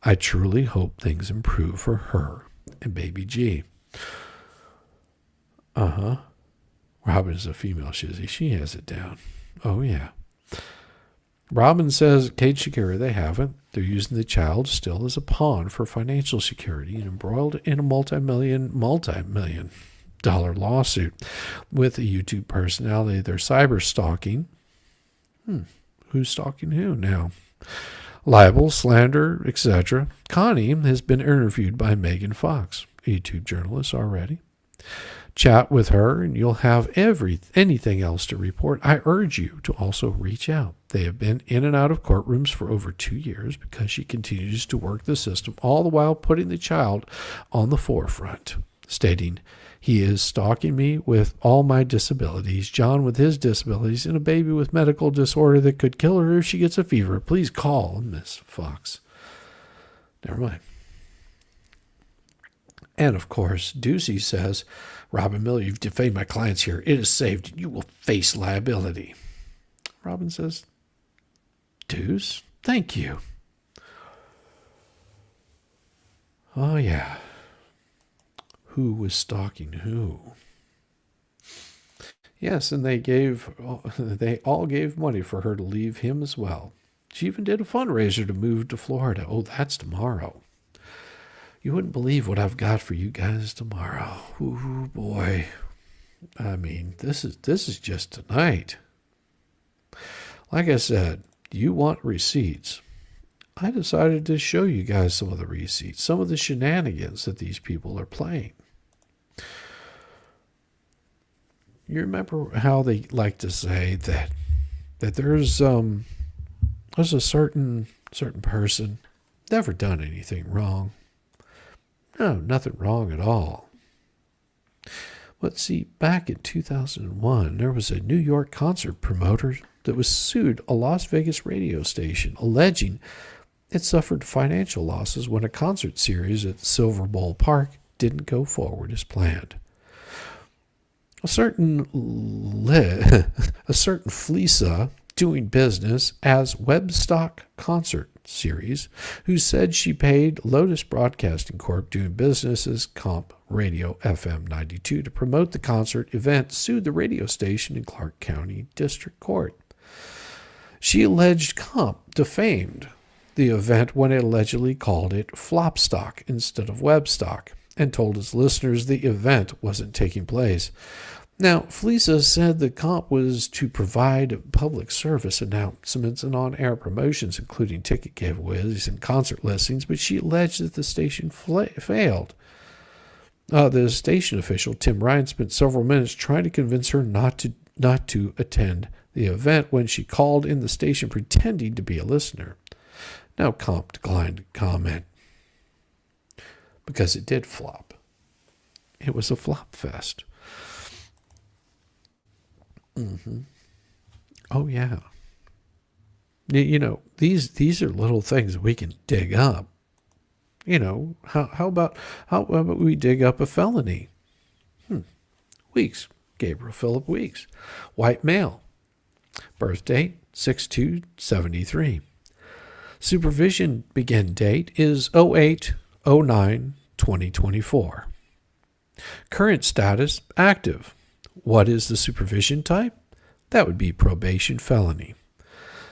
I truly hope things improve for her and baby G. Robin is a female Shizzy. She has it down. Oh, yeah. Robin says, Kate Shakira, they haven't. They're using the child still as a pawn for financial security and embroiled in a multi-million dollar lawsuit with a YouTube personality. They're cyber stalking. Who's stalking who now? Libel, slander, etc. Connie has been interviewed by Megan Fox, a YouTube journalist already. Chat with her and you'll have anything else to report. I urge you to also reach out. They have been in and out of courtrooms for over 2 years because she continues to work the system, all the while putting the child on the forefront, stating, he is stalking me with all my disabilities, John with his disabilities, and a baby with medical disorder that could kill her if she gets a fever. Please call Miss Fox. Never mind. And of course, Ducey says, Robin Miller, you've defamed my clients here. It is saved. You will face liability. Robin says, Deuce, thank you. Oh, yeah. Who was stalking who? Yes, and they all gave money for her to leave him as well. She even did a fundraiser to move to Florida. Oh, that's tomorrow. You wouldn't believe what I've got for you guys tomorrow. Ooh, boy. I mean, this is just tonight. Like I said, you want receipts. I decided to show you guys some of the receipts, some of the shenanigans that these people are playing. You remember how they like to say that there's a certain person never done anything wrong. No, nothing wrong at all. But see, back in 2001, there was a New York concert promoter that was sued a Las Vegas radio station, alleging it suffered financial losses when a concert series at Silver Bowl Park didn't go forward as planned. A certain Fleesa, doing business as Webstock Concert Series, who said she paid Lotus Broadcasting Corp, doing business as Comp Radio FM 92, to promote the concert event, sued the radio station in Clark County District Court. She alleged Comp defamed the event when it allegedly called it Flopstock instead of Webstock, and told its listeners the event wasn't taking place. Now, Fleesa said the comp was to provide public service announcements and on-air promotions, including ticket giveaways and concert listings, but she alleged that the station failed. The station official, Tim Ryan, spent several minutes trying to convince her not to attend the event when she called in the station pretending to be a listener. Now, Comp declined to comment because it did flop. It was a flop fest. Oh, yeah. You know, these are little things we can dig up. You know, how about we dig up a felony? Weeks, Gabriel Philip Weeks, white male, birth date 6/2/73. Supervision begin date is 08/09/2024. Current status active. What is the supervision type? That would be probation felony.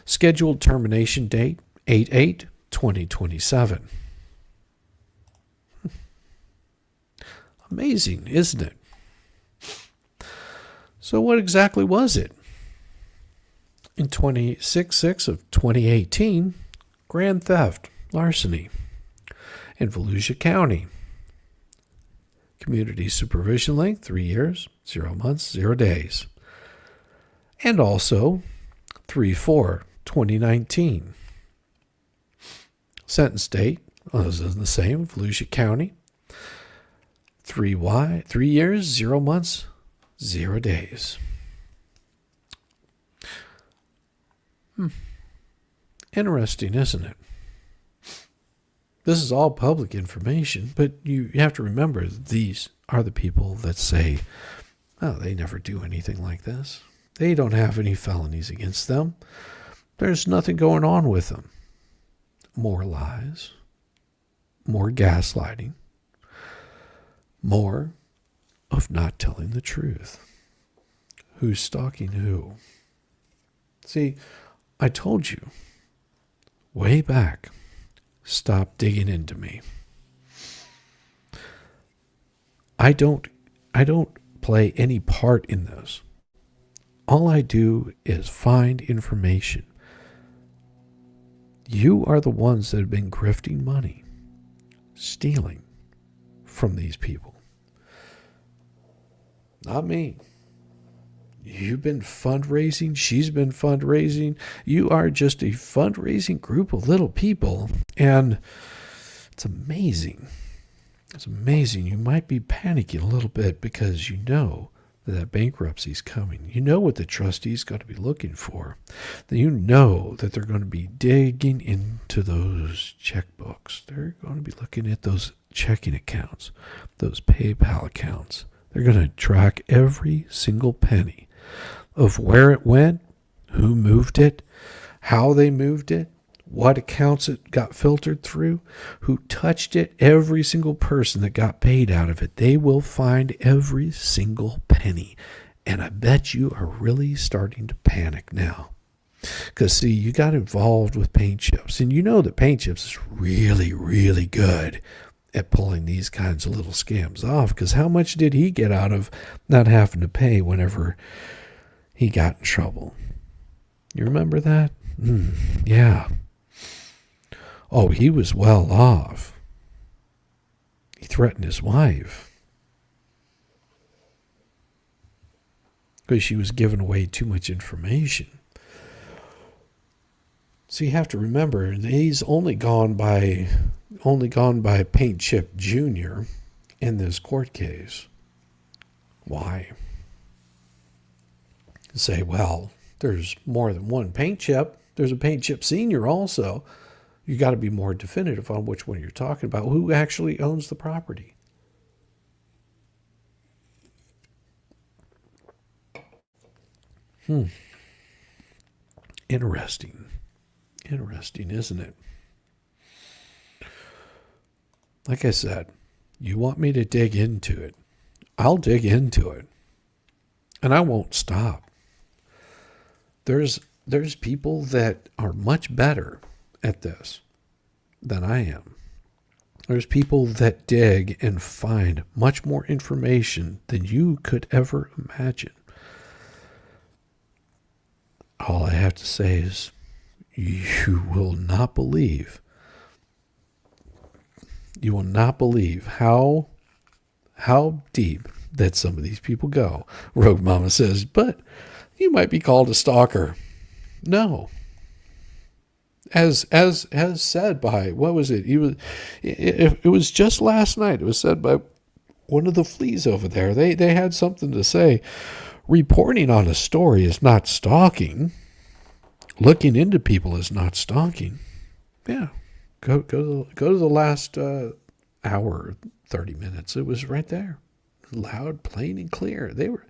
Scheduled termination date 8/8/2027. Amazing, isn't it? So what exactly was it? In 26/6 of 2018, grand theft, larceny. in Volusia County. Community supervision length, 3 years, 0 months, 0 days. And also 3/4/2019. Sentence date is the same, Volusia County. 3 years, 0 months, 0 days. Interesting, isn't it? This is all public information, but you have to remember these are the people that say, oh, they never do anything like this. They don't have any felonies against them. There's nothing going on with them. More lies, more gaslighting, more of not telling the truth. Who's stalking who? See, I told you way back, stop digging into me. I don't play any part in this. All I do is find information. You are the ones that have been grifting money, stealing from these people. Not me. You've been fundraising. She's been fundraising. You are just a fundraising group of little people. And it's amazing. It's amazing. You might be panicking a little bit because you know that bankruptcy is coming. You know what the trustee's got to be looking for. You know that they're going to be digging into those checkbooks. They're going to be looking at those checking accounts, those PayPal accounts. They're going to track every single penny of where it went, who moved it, how they moved it, what accounts it got filtered through, who touched it, every single person that got paid out of it. They will find every single penny. And I bet you are really starting to panic now. Because, see, you got involved with Paint Chips. And you know that Paint Chips is really, really good at pulling these kinds of little scams off. Because how much did he get out of not having to pay whenever he got in trouble? You remember that? Yeah. Oh, he was well off. He threatened his wife because she was giving away too much information. So you have to remember, he's only gone by Paint Chip Jr. in this court case. Why? You say, well, there's more than one Paint Chip. There's a Paint Chip Senior also. You got to be more definitive on which one you're talking about. Who actually owns the property? Interesting. Interesting, isn't it? Like I said, you want me to dig into it. I'll dig into it. And I won't stop. There's people that are much better at this than I am. There's people that dig and find much more information than you could ever imagine. All I have to say is you will not believe how deep that some of these people go. Rogue Mama says, but you might be called a stalker. No. As said by, what was it? It was just last night. It was said by one of the fleas over there. They had something to say. Reporting on a story is not stalking. Looking into people is not stalking. Yeah. Go to the last hour, 30 minutes. It was right there. Loud, plain, and clear. They were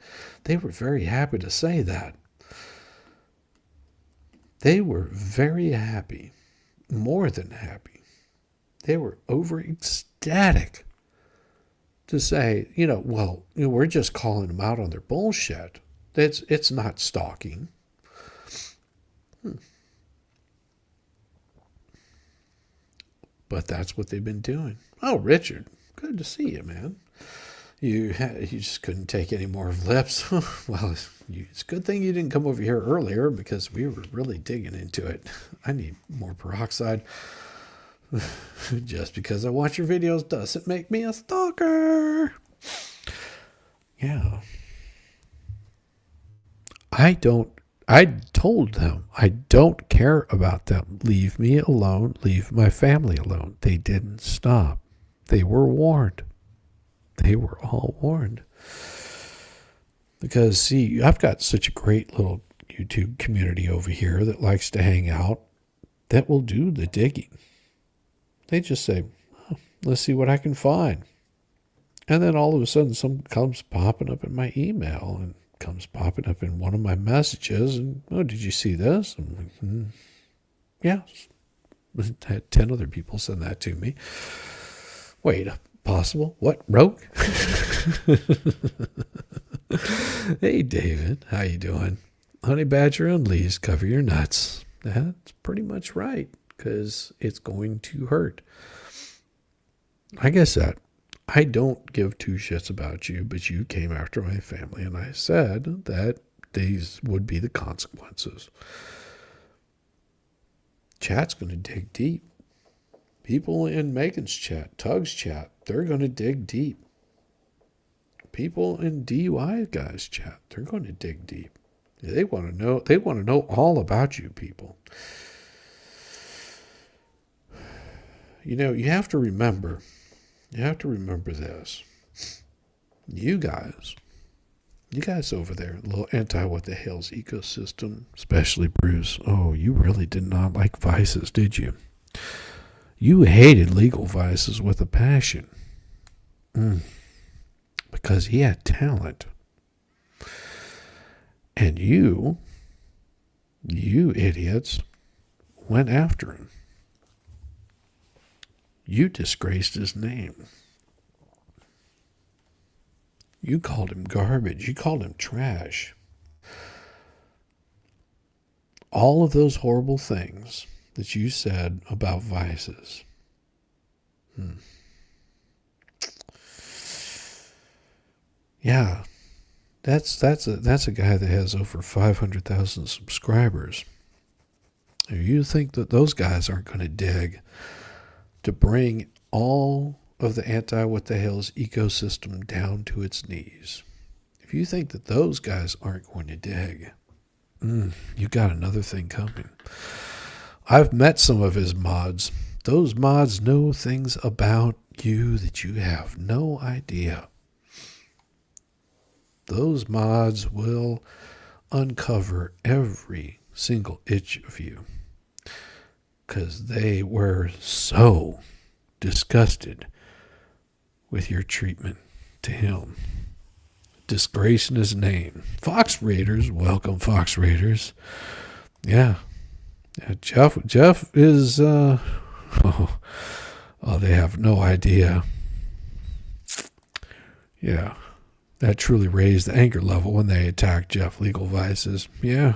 very happy to say that. They were very happy, more than happy. They were over ecstatic to say, we're just calling them out on their bullshit. It's not stalking. But that's what they've been doing. Oh, Richard, good to see you, man. You just couldn't take any more lips. Well, it's a good thing you didn't come over here earlier because we were really digging into it. I need more peroxide. Just because I watch your videos doesn't make me a stalker. Yeah. I told them I don't care about them. Leave me alone. Leave my family alone. They didn't stop. They were warned. They were all warned. Because, see, I've got such a great little YouTube community over here that likes to hang out that will do the digging. They just say, oh, let's see what I can find. And then all of a sudden, something comes popping up in my email and comes popping up in one of my messages. And, oh, did you see this? I'm like, yes. I had 10 other people send that to me. Wait, possible? What? Rogue? Hey, David. How you doing? Honey badger and Lee's cover your nuts. That's pretty much right, because it's going to hurt. Like I said, I don't give two shits about you, but you came after my family, and I said that these would be the consequences. Chat's going to dig deep. People in Megan's chat, Tug's chat, they're going to dig deep. People in DUI guys' chat, they're going to dig deep. They want to know. They want to know all about you people. You know, you have to remember this. You guys over there, little anti-what-the-hell's ecosystem, especially Bruce. Oh, you really did not like vices, did you? You hated legal vices with a passion. Because he had talent. And you idiots, went after him. You disgraced his name. You called him garbage. You called him trash. All of those horrible things that you said about vices. Yeah. That's a guy that has over 500,000 subscribers. You think that those guys aren't going to dig to bring all of the anti-what-the-hell's ecosystem down to its knees? If you think that those guys aren't going to dig, you got another thing coming. I've met some of his mods. Those mods know things about you that you have no idea. Those mods will uncover every single itch of you because they were so disgusted with your treatment to him. Disgracing his name. Fox Raiders, welcome Fox Raiders. Yeah, Jeff is, they have no idea. Yeah. That truly raised the anger level when they attacked Jeff Legal Vices. Yeah.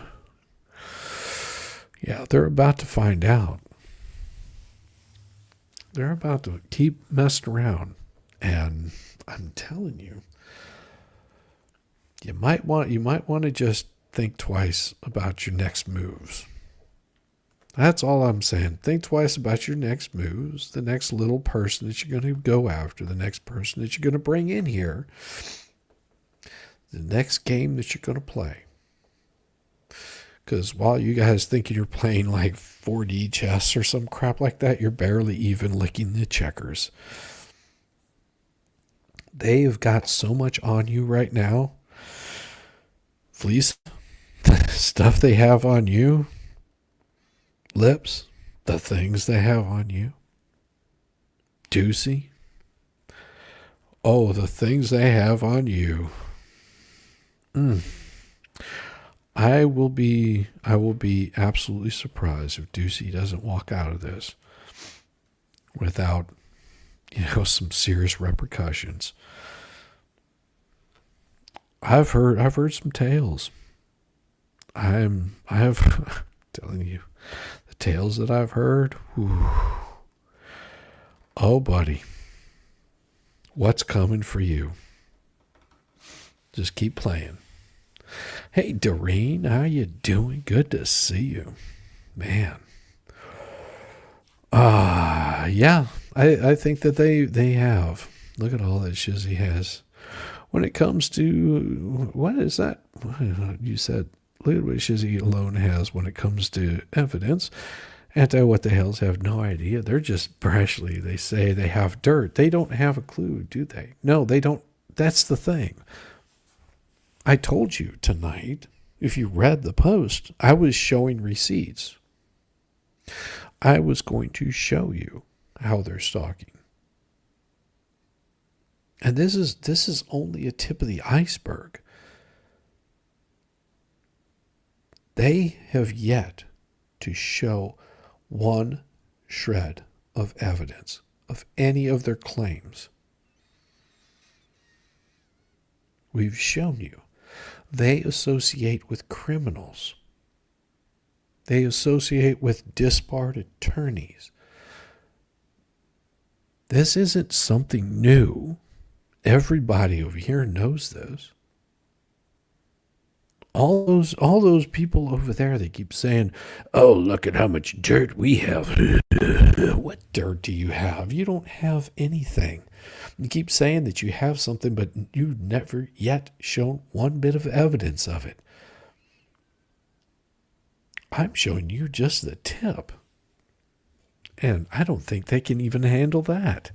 Yeah, they're about to find out. They're about to keep messing around. And I'm telling you, you might want to just think twice about your next moves. That's all I'm saying. Think twice about your next moves, the next little person that you're going to go after, the next person that you're going to bring in here. The next game that you're going to play. Because while you guys thinking you're playing like 4D chess or some crap like that, you're barely even licking the checkers. They've got so much on you right now. Fleece, the stuff they have on you. Lips, the things they have on you. Doocy. Oh, the things they have on you. I will be absolutely surprised if Doocy doesn't walk out of this without, some serious repercussions. I've heard some tales. I have telling you, the tales that I've heard. Whew. Oh, buddy, what's coming for you? Just keep playing. Hey, Doreen, how you doing? Good to see you. Man. Yeah, I think that they have. Look at all that Shizzy has. When it comes to, what is that? You said, look at what Shizzy alone has when it comes to evidence. Anti-what-the-hells have no idea. They're just brashly, they say they have dirt. They don't have a clue, do they? No, they don't. That's the thing. I told you tonight, if you read the post, I was showing receipts. I was going to show you how they're stalking. And this is only a tip of the iceberg. They have yet to show one shred of evidence of any of their claims. We've shown you. They associate with criminals. They associate with disbarred attorneys. This isn't something new. Everybody over here knows this. All those people over there, they keep saying, oh, look at how much dirt we have. What dirt do you have? You don't have anything. You keep saying that you have something, but you've never yet shown one bit of evidence of it. I'm showing you just the tip. And I don't think they can even handle that.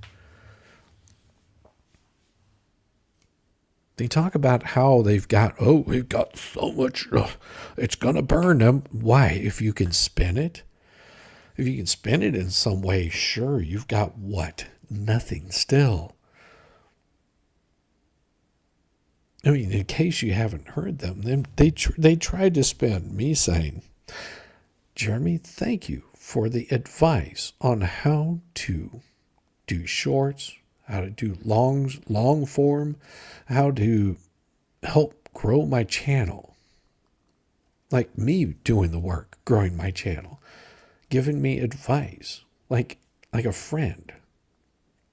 They talk about how we've got so much, it's going to burn them. Why? If you can spin it? If you can spin it in some way, sure, you've got what? Nothing still. I mean, in case you haven't heard them, they tried to spin me saying, Jeremy, thank you for the advice on how to do shorts, how to do long form, how to help grow my channel. Like me doing the work, growing my channel, giving me advice, like a friend.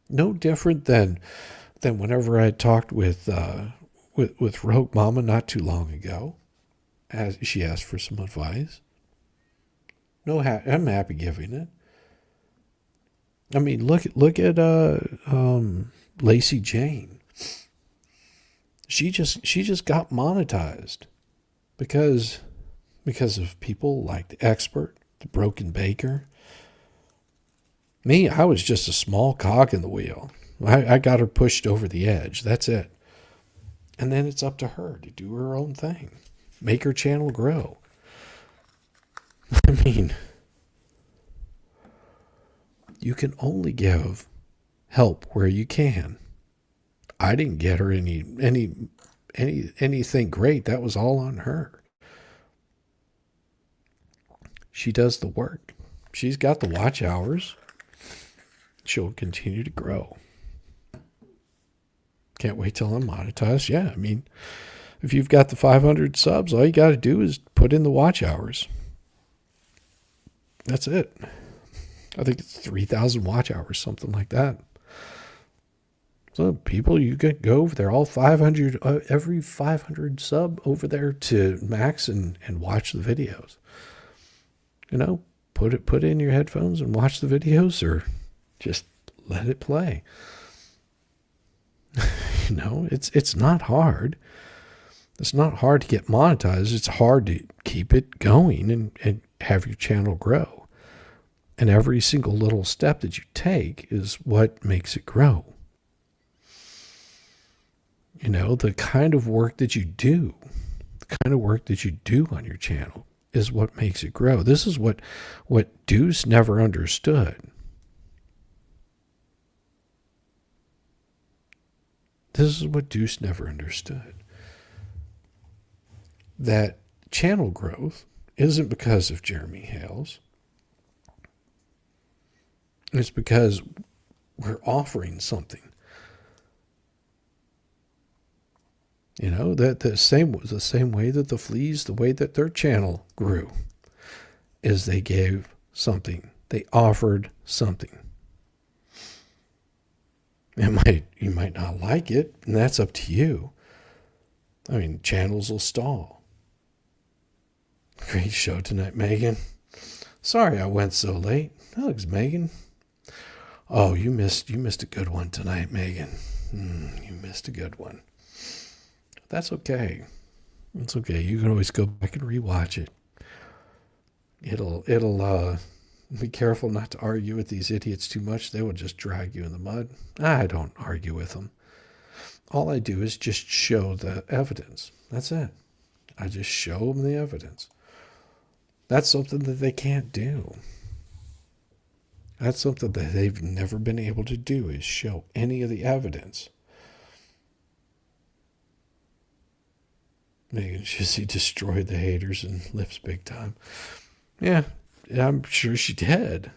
No different than whenever I talked with Rogue Mama not too long ago, as she asked for some advice. No, I'm happy giving it. I mean, look at Lacey Jane. She just got monetized because of people like the Expert, the Broken Baker. Me, I was just a small cog in the wheel. I got her pushed over the edge. That's it. And then it's up to her to do her own thing, make her channel grow. I mean, you can only give help where you can. I didn't get her anything great. That was all on her. She does the work. She's got the watch hours. She'll continue to grow. Can't wait till I'm monetized. Yeah, I mean, if you've got the 500 subs, all you got to do is put in the watch hours. That's it. I think it's 3,000 watch hours, something like that. So people, you could go over there, all 500, every 500 sub over there to Max and watch the videos. You know, put in your headphones and watch the videos, or just let it play. You know, it's not hard. It's not hard to get monetized. It's hard to keep it going and have your channel grow. And every single little step that you take is what makes it grow. You know, the kind of work that you do on your channel is what makes it grow. This is what Deuce never understood. This is what Deuce never understood. That channel growth isn't because of Jeremy Hales. It's because we're offering something. You know, that the same way that the Fleas, the way that their channel grew, is they gave something. They offered something. You might not like it, and that's up to you. I mean, channels will stall. Great show tonight, Megan. Sorry I went so late. Thanks, Megan. Oh, you missed a good one tonight, Megan. You missed a good one. That's okay. It's okay. You can always go back and rewatch it. It'll be careful not to argue with these idiots too much. They will just drag you in the mud. I don't argue with them. All I do is just show the evidence. That's it. I just show them the evidence. That's something that they can't do. That's something that they've never been able to do, is show any of the evidence. Megan Shizzy destroyed the haters and lips big time. Yeah, I'm sure she did.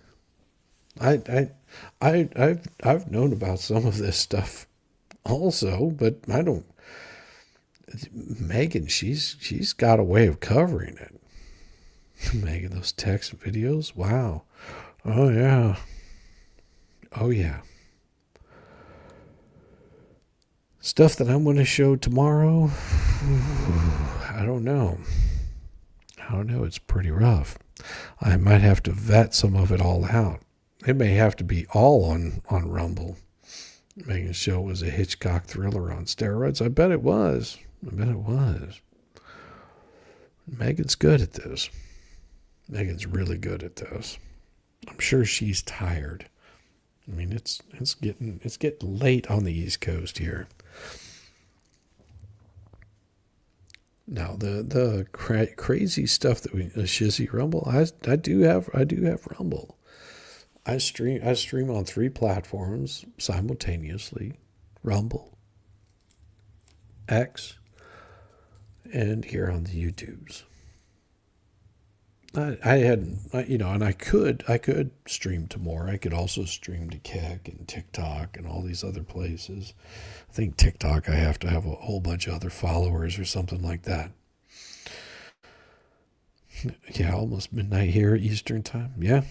I've known about some of this stuff also, but I don't. Megan, she's got a way of covering it. Megan, those text videos, wow. Oh yeah. Oh yeah. Stuff that I'm going to show tomorrow, I don't know. It's pretty rough. I might have to vet some of it all out. It may have to be all on Rumble. Megan's show was a Hitchcock thriller on steroids. I bet it was. Megan's good at this. Megan's really good at this. I'm sure she's tired. I mean, it's getting late on the East Coast here. Now the crazy stuff that Shizzy Rumble, I do have Rumble. I stream on 3 platforms simultaneously: Rumble, X, and here on the YouTubes. And I could stream to more. I could also stream to Kick and TikTok and all these other places. I think TikTok, I have to have a whole bunch of other followers or something like that. Yeah, almost midnight here Eastern time. Yeah,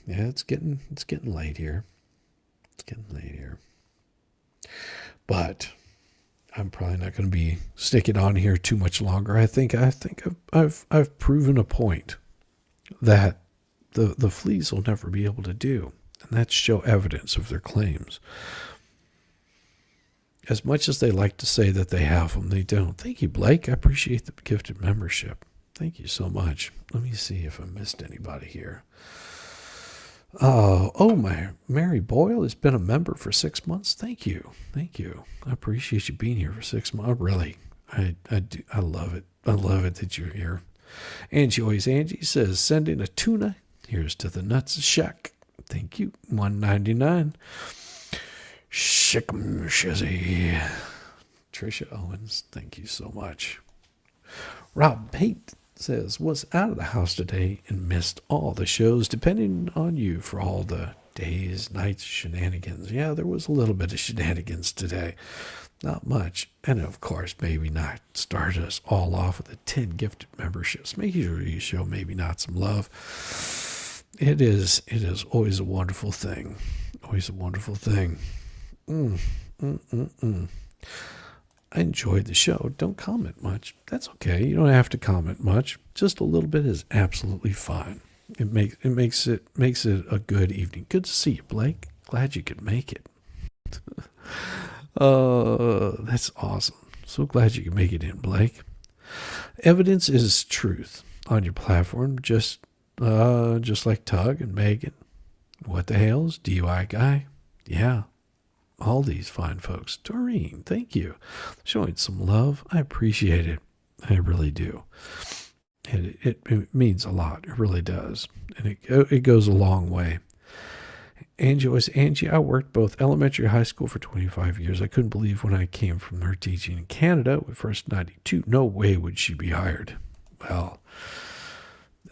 it's getting late here. But I'm probably not going to be sticking on here too much longer. I think I've proven a point that the fleas will never be able to do, and that's show evidence of their claims. As much as they like to say that they have them, they don't. Thank you, Blake. I appreciate the gifted membership. Thank you so much. Let me see if I missed anybody here. My Mary Boyle has been a member for 6 months. Thank you. I appreciate you being here for 6 months. Really, I do. I love it. I love it that you're here. Angie says, sending a tuna. Here's to the nuts shack. Thank you. $1.99. Shickum Shizzy. Trisha Owens, thank you so much. Rob Pate says, was out of the house today and missed all the shows, depending on you for all the days, nights, shenanigans. Yeah, there was a little bit of shenanigans today. Not much. And of course, Maybe Not started us all off with 10 gifted memberships. Make sure you show Maybe Not some love. It is always a wonderful thing. Always a wonderful thing. I enjoyed the show. Don't comment much. That's okay. You don't have to comment much. Just a little bit is absolutely fine. It makes it a good evening. Good to see you, Blake. Glad you could make it. That's awesome. So glad you could make it in, Blake. Evidence is truth on your platform, just like Tug and Megan. What the hell's DUI guy? Yeah. All these fine folks. Doreen, thank you. Showing some love. I appreciate it. I really do. And it means a lot. It really does. And it goes a long way. Angie, I worked both elementary and high school for 25 years. I couldn't believe when I came from her teaching in Canada with first 92. No way would she be hired. Well,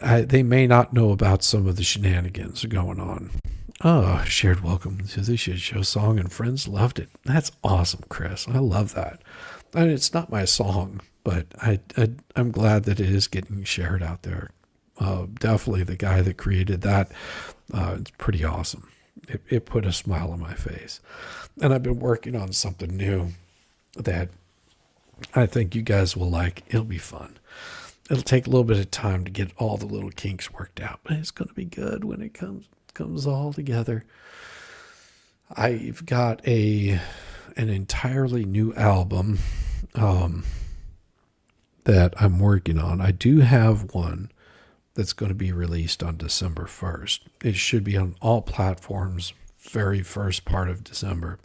they may not know about some of the shenanigans going on. Oh, shared welcome to the Shit Show song, and friends loved it. That's awesome, Chris. I love that. I mean, it's not my song, but I'm glad that it is getting shared out there. Definitely the guy that created that, it's pretty awesome. It put a smile on my face. And I've been working on something new that I think you guys will like. It'll be fun. It'll take a little bit of time to get all the little kinks worked out, but it's going to be good when it comes all together. I've got an entirely new album that I'm working on. I do have one that's going to be released on December 1st. It should be on all platforms very first part of December.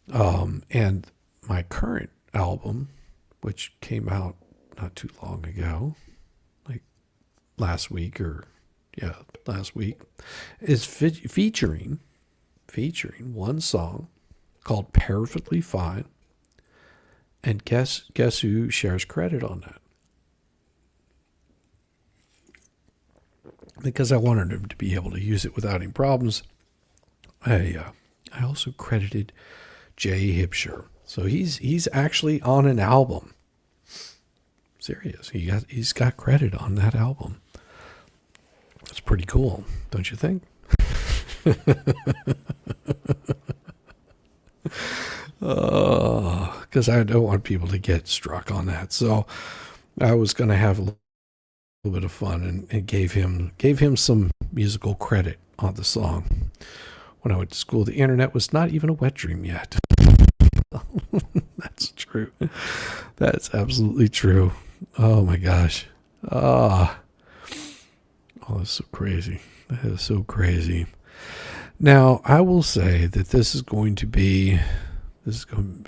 And my current album, which came out not too long ago, like last week, is featuring one song called Perfectly Fine. And guess who shares credit on that? Because I wanted him to be able to use it without any problems, I also credited Jay Hipsher. So he's actually on an album. Serious. He's got credit on that album. That's pretty cool, don't you think? Because I don't want people to get struck on that. So I was going to have a little bit of fun and gave him some musical credit on the song. When I went to school, the internet was not even a wet dream yet. That's true. That's absolutely true. Oh my gosh. Oh, that's so crazy. That is so crazy. Now, I will say that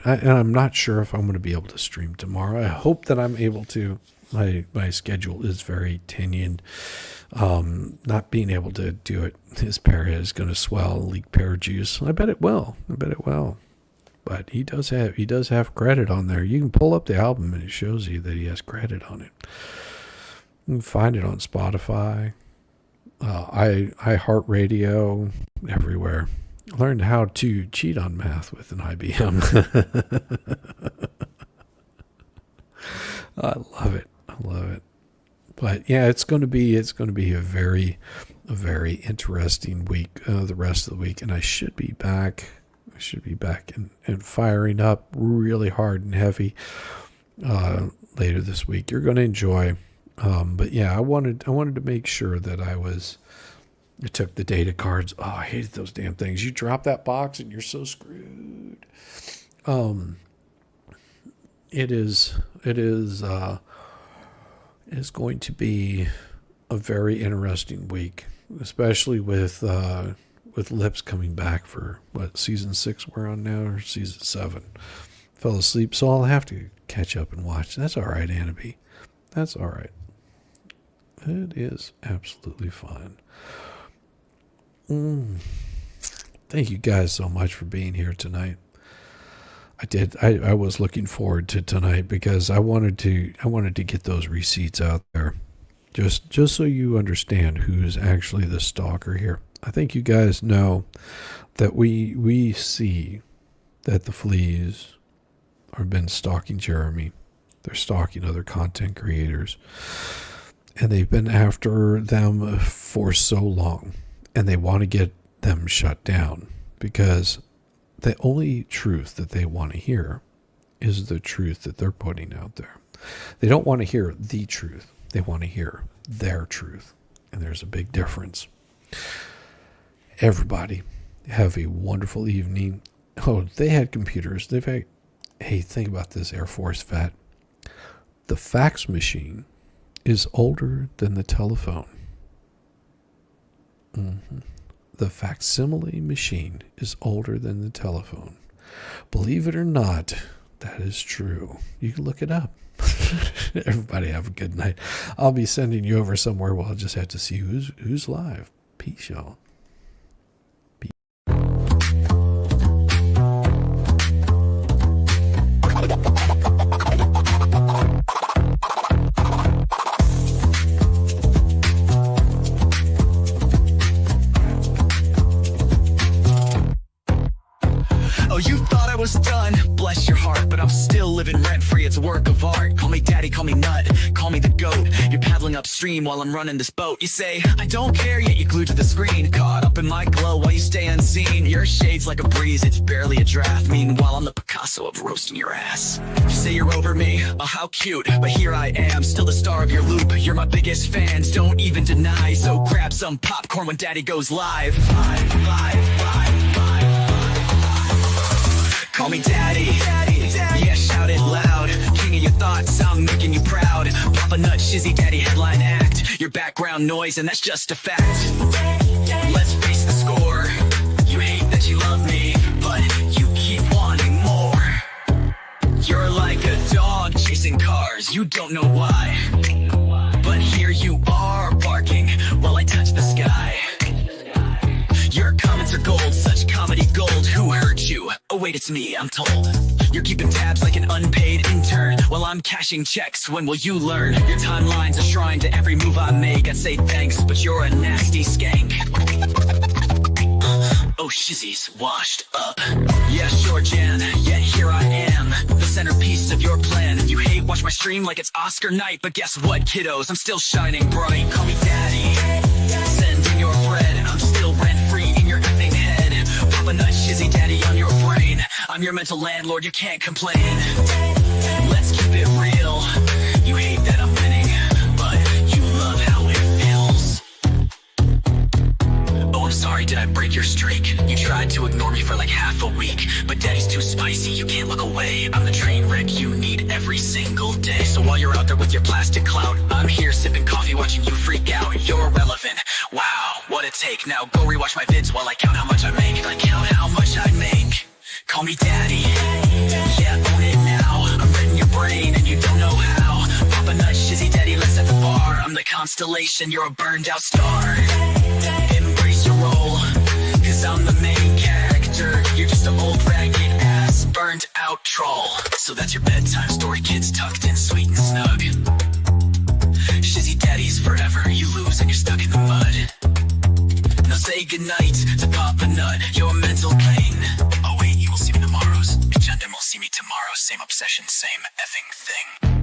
and I'm not sure if I'm going to be able to stream tomorrow. I hope that I'm able to. My schedule is very tenured. Not being able to do it, his pear is going to swell and leak pear juice. I bet it will. But he does have credit on there. You can pull up the album and it shows you that he has credit on it. You can find it on Spotify, iHeartRadio, everywhere. Learned how to cheat on math with an IBM. I love it. But yeah, it's going to be a very interesting week. The rest of the week, and I should be back and firing up really hard and heavy later this week. You're going to enjoy. But yeah, I wanted to make sure that I took the data cards. Oh, I hated those damn things. You drop that box and you're so screwed. It is going to be a very interesting week, especially with Lips coming back for season 6 we're on now, or season 7. Fell asleep, so I'll have to catch up and watch. That's all right, Annabelle. That's all right. It is absolutely fine. Thank you guys so much for being here tonight. I was looking forward to tonight because I wanted to get those receipts out there, just so you understand who's actually the stalker here. I think you guys know that we see that the fleas have been stalking Jeremy. They're stalking other content creators, and they've been after them for so long, and they want to get them shut down because the only truth that they want to hear is the truth that they're putting out there. They don't want to hear the truth. They want to hear their truth. And there's a big difference. Everybody have a wonderful evening. Oh, they had computers. Hey, think about this, Air Force vet. The fax machine is older than the telephone. The facsimile machine is older than the telephone. Believe it or not, that is true. You can look it up. Everybody have a good night. I'll be sending you over somewhere where I'll just have to see who's live. Peace, y'all. Oh, you thought I was done, bless your heart, but I'm still living rent-free, it's a work of art. Call me daddy, call me nut, call me the goat. You're paddling upstream while I'm running this boat. You say, I don't care, yet you're glued to the screen. Caught up in my glow while you stay unseen. Your shade's like a breeze, it's barely a draft. Meanwhile, I'm the Picasso of roasting your ass. You say you're over me, oh how cute, but here I am, still the star of your loop. You're my biggest fans, don't even deny, so grab some popcorn when daddy goes live. Live. Call me daddy, yeah, shout it loud. King of your thoughts, I'm making you proud. Papa Nut, Shizzy Daddy, headline act. Your background noise, and that's just a fact. Let's face the score. You hate that you love me, but you keep wanting more. You're like a dog chasing cars, you don't know why. But here you are, barking while I touch the sky. Your comments are gold, such comedy gold. Who hurt you? Oh wait, it's me, I'm told. You're keeping tabs like an unpaid intern while I'm cashing checks. When will you learn? Your timeline's a shrine to every move I make. I'd say thanks, but you're a nasty skank. Oh, Shizzy's washed up. Yeah, sure, Jan, yet here I am, the centerpiece of your plan. You hate watch my stream like it's Oscar night, but guess what, kiddos? I'm still shining bright. Call me daddy, send in your bread. I'm still rent-free in your effing head. Papa Nut, Shizzy Daddy on your brain. I'm your mental landlord, you can't complain. Let's keep it real. You hate that I'm winning, but you love how it feels. Oh, I'm sorry, did I break your streak? You tried to ignore me for like half a week, but daddy's too spicy, you can't look away. I'm the train wreck you need every single day. So while you're out there with your plastic clout, I'm here sipping coffee watching you freak out. You're irrelevant, wow, what a take. Now go rewatch my vids while I count how much I make. I count how much I make. Call me daddy, yeah, own it now. I'm read in your brain and you don't know how. Papa Nut, Shizzy Daddy, let's set the bar. I'm the constellation, you're a burned out star. Embrace your role, cause I'm the main character. You're just an old ragged ass, burned out troll. So that's your bedtime story, kids tucked in sweet and snug. Shizzy Daddy's forever, you lose and you're stuck in the mud. Now say goodnight to Papa Nut, your mental pain. Oh wait, you will see me tomorrow's. Agenda will see me tomorrow, same obsession, same effing thing.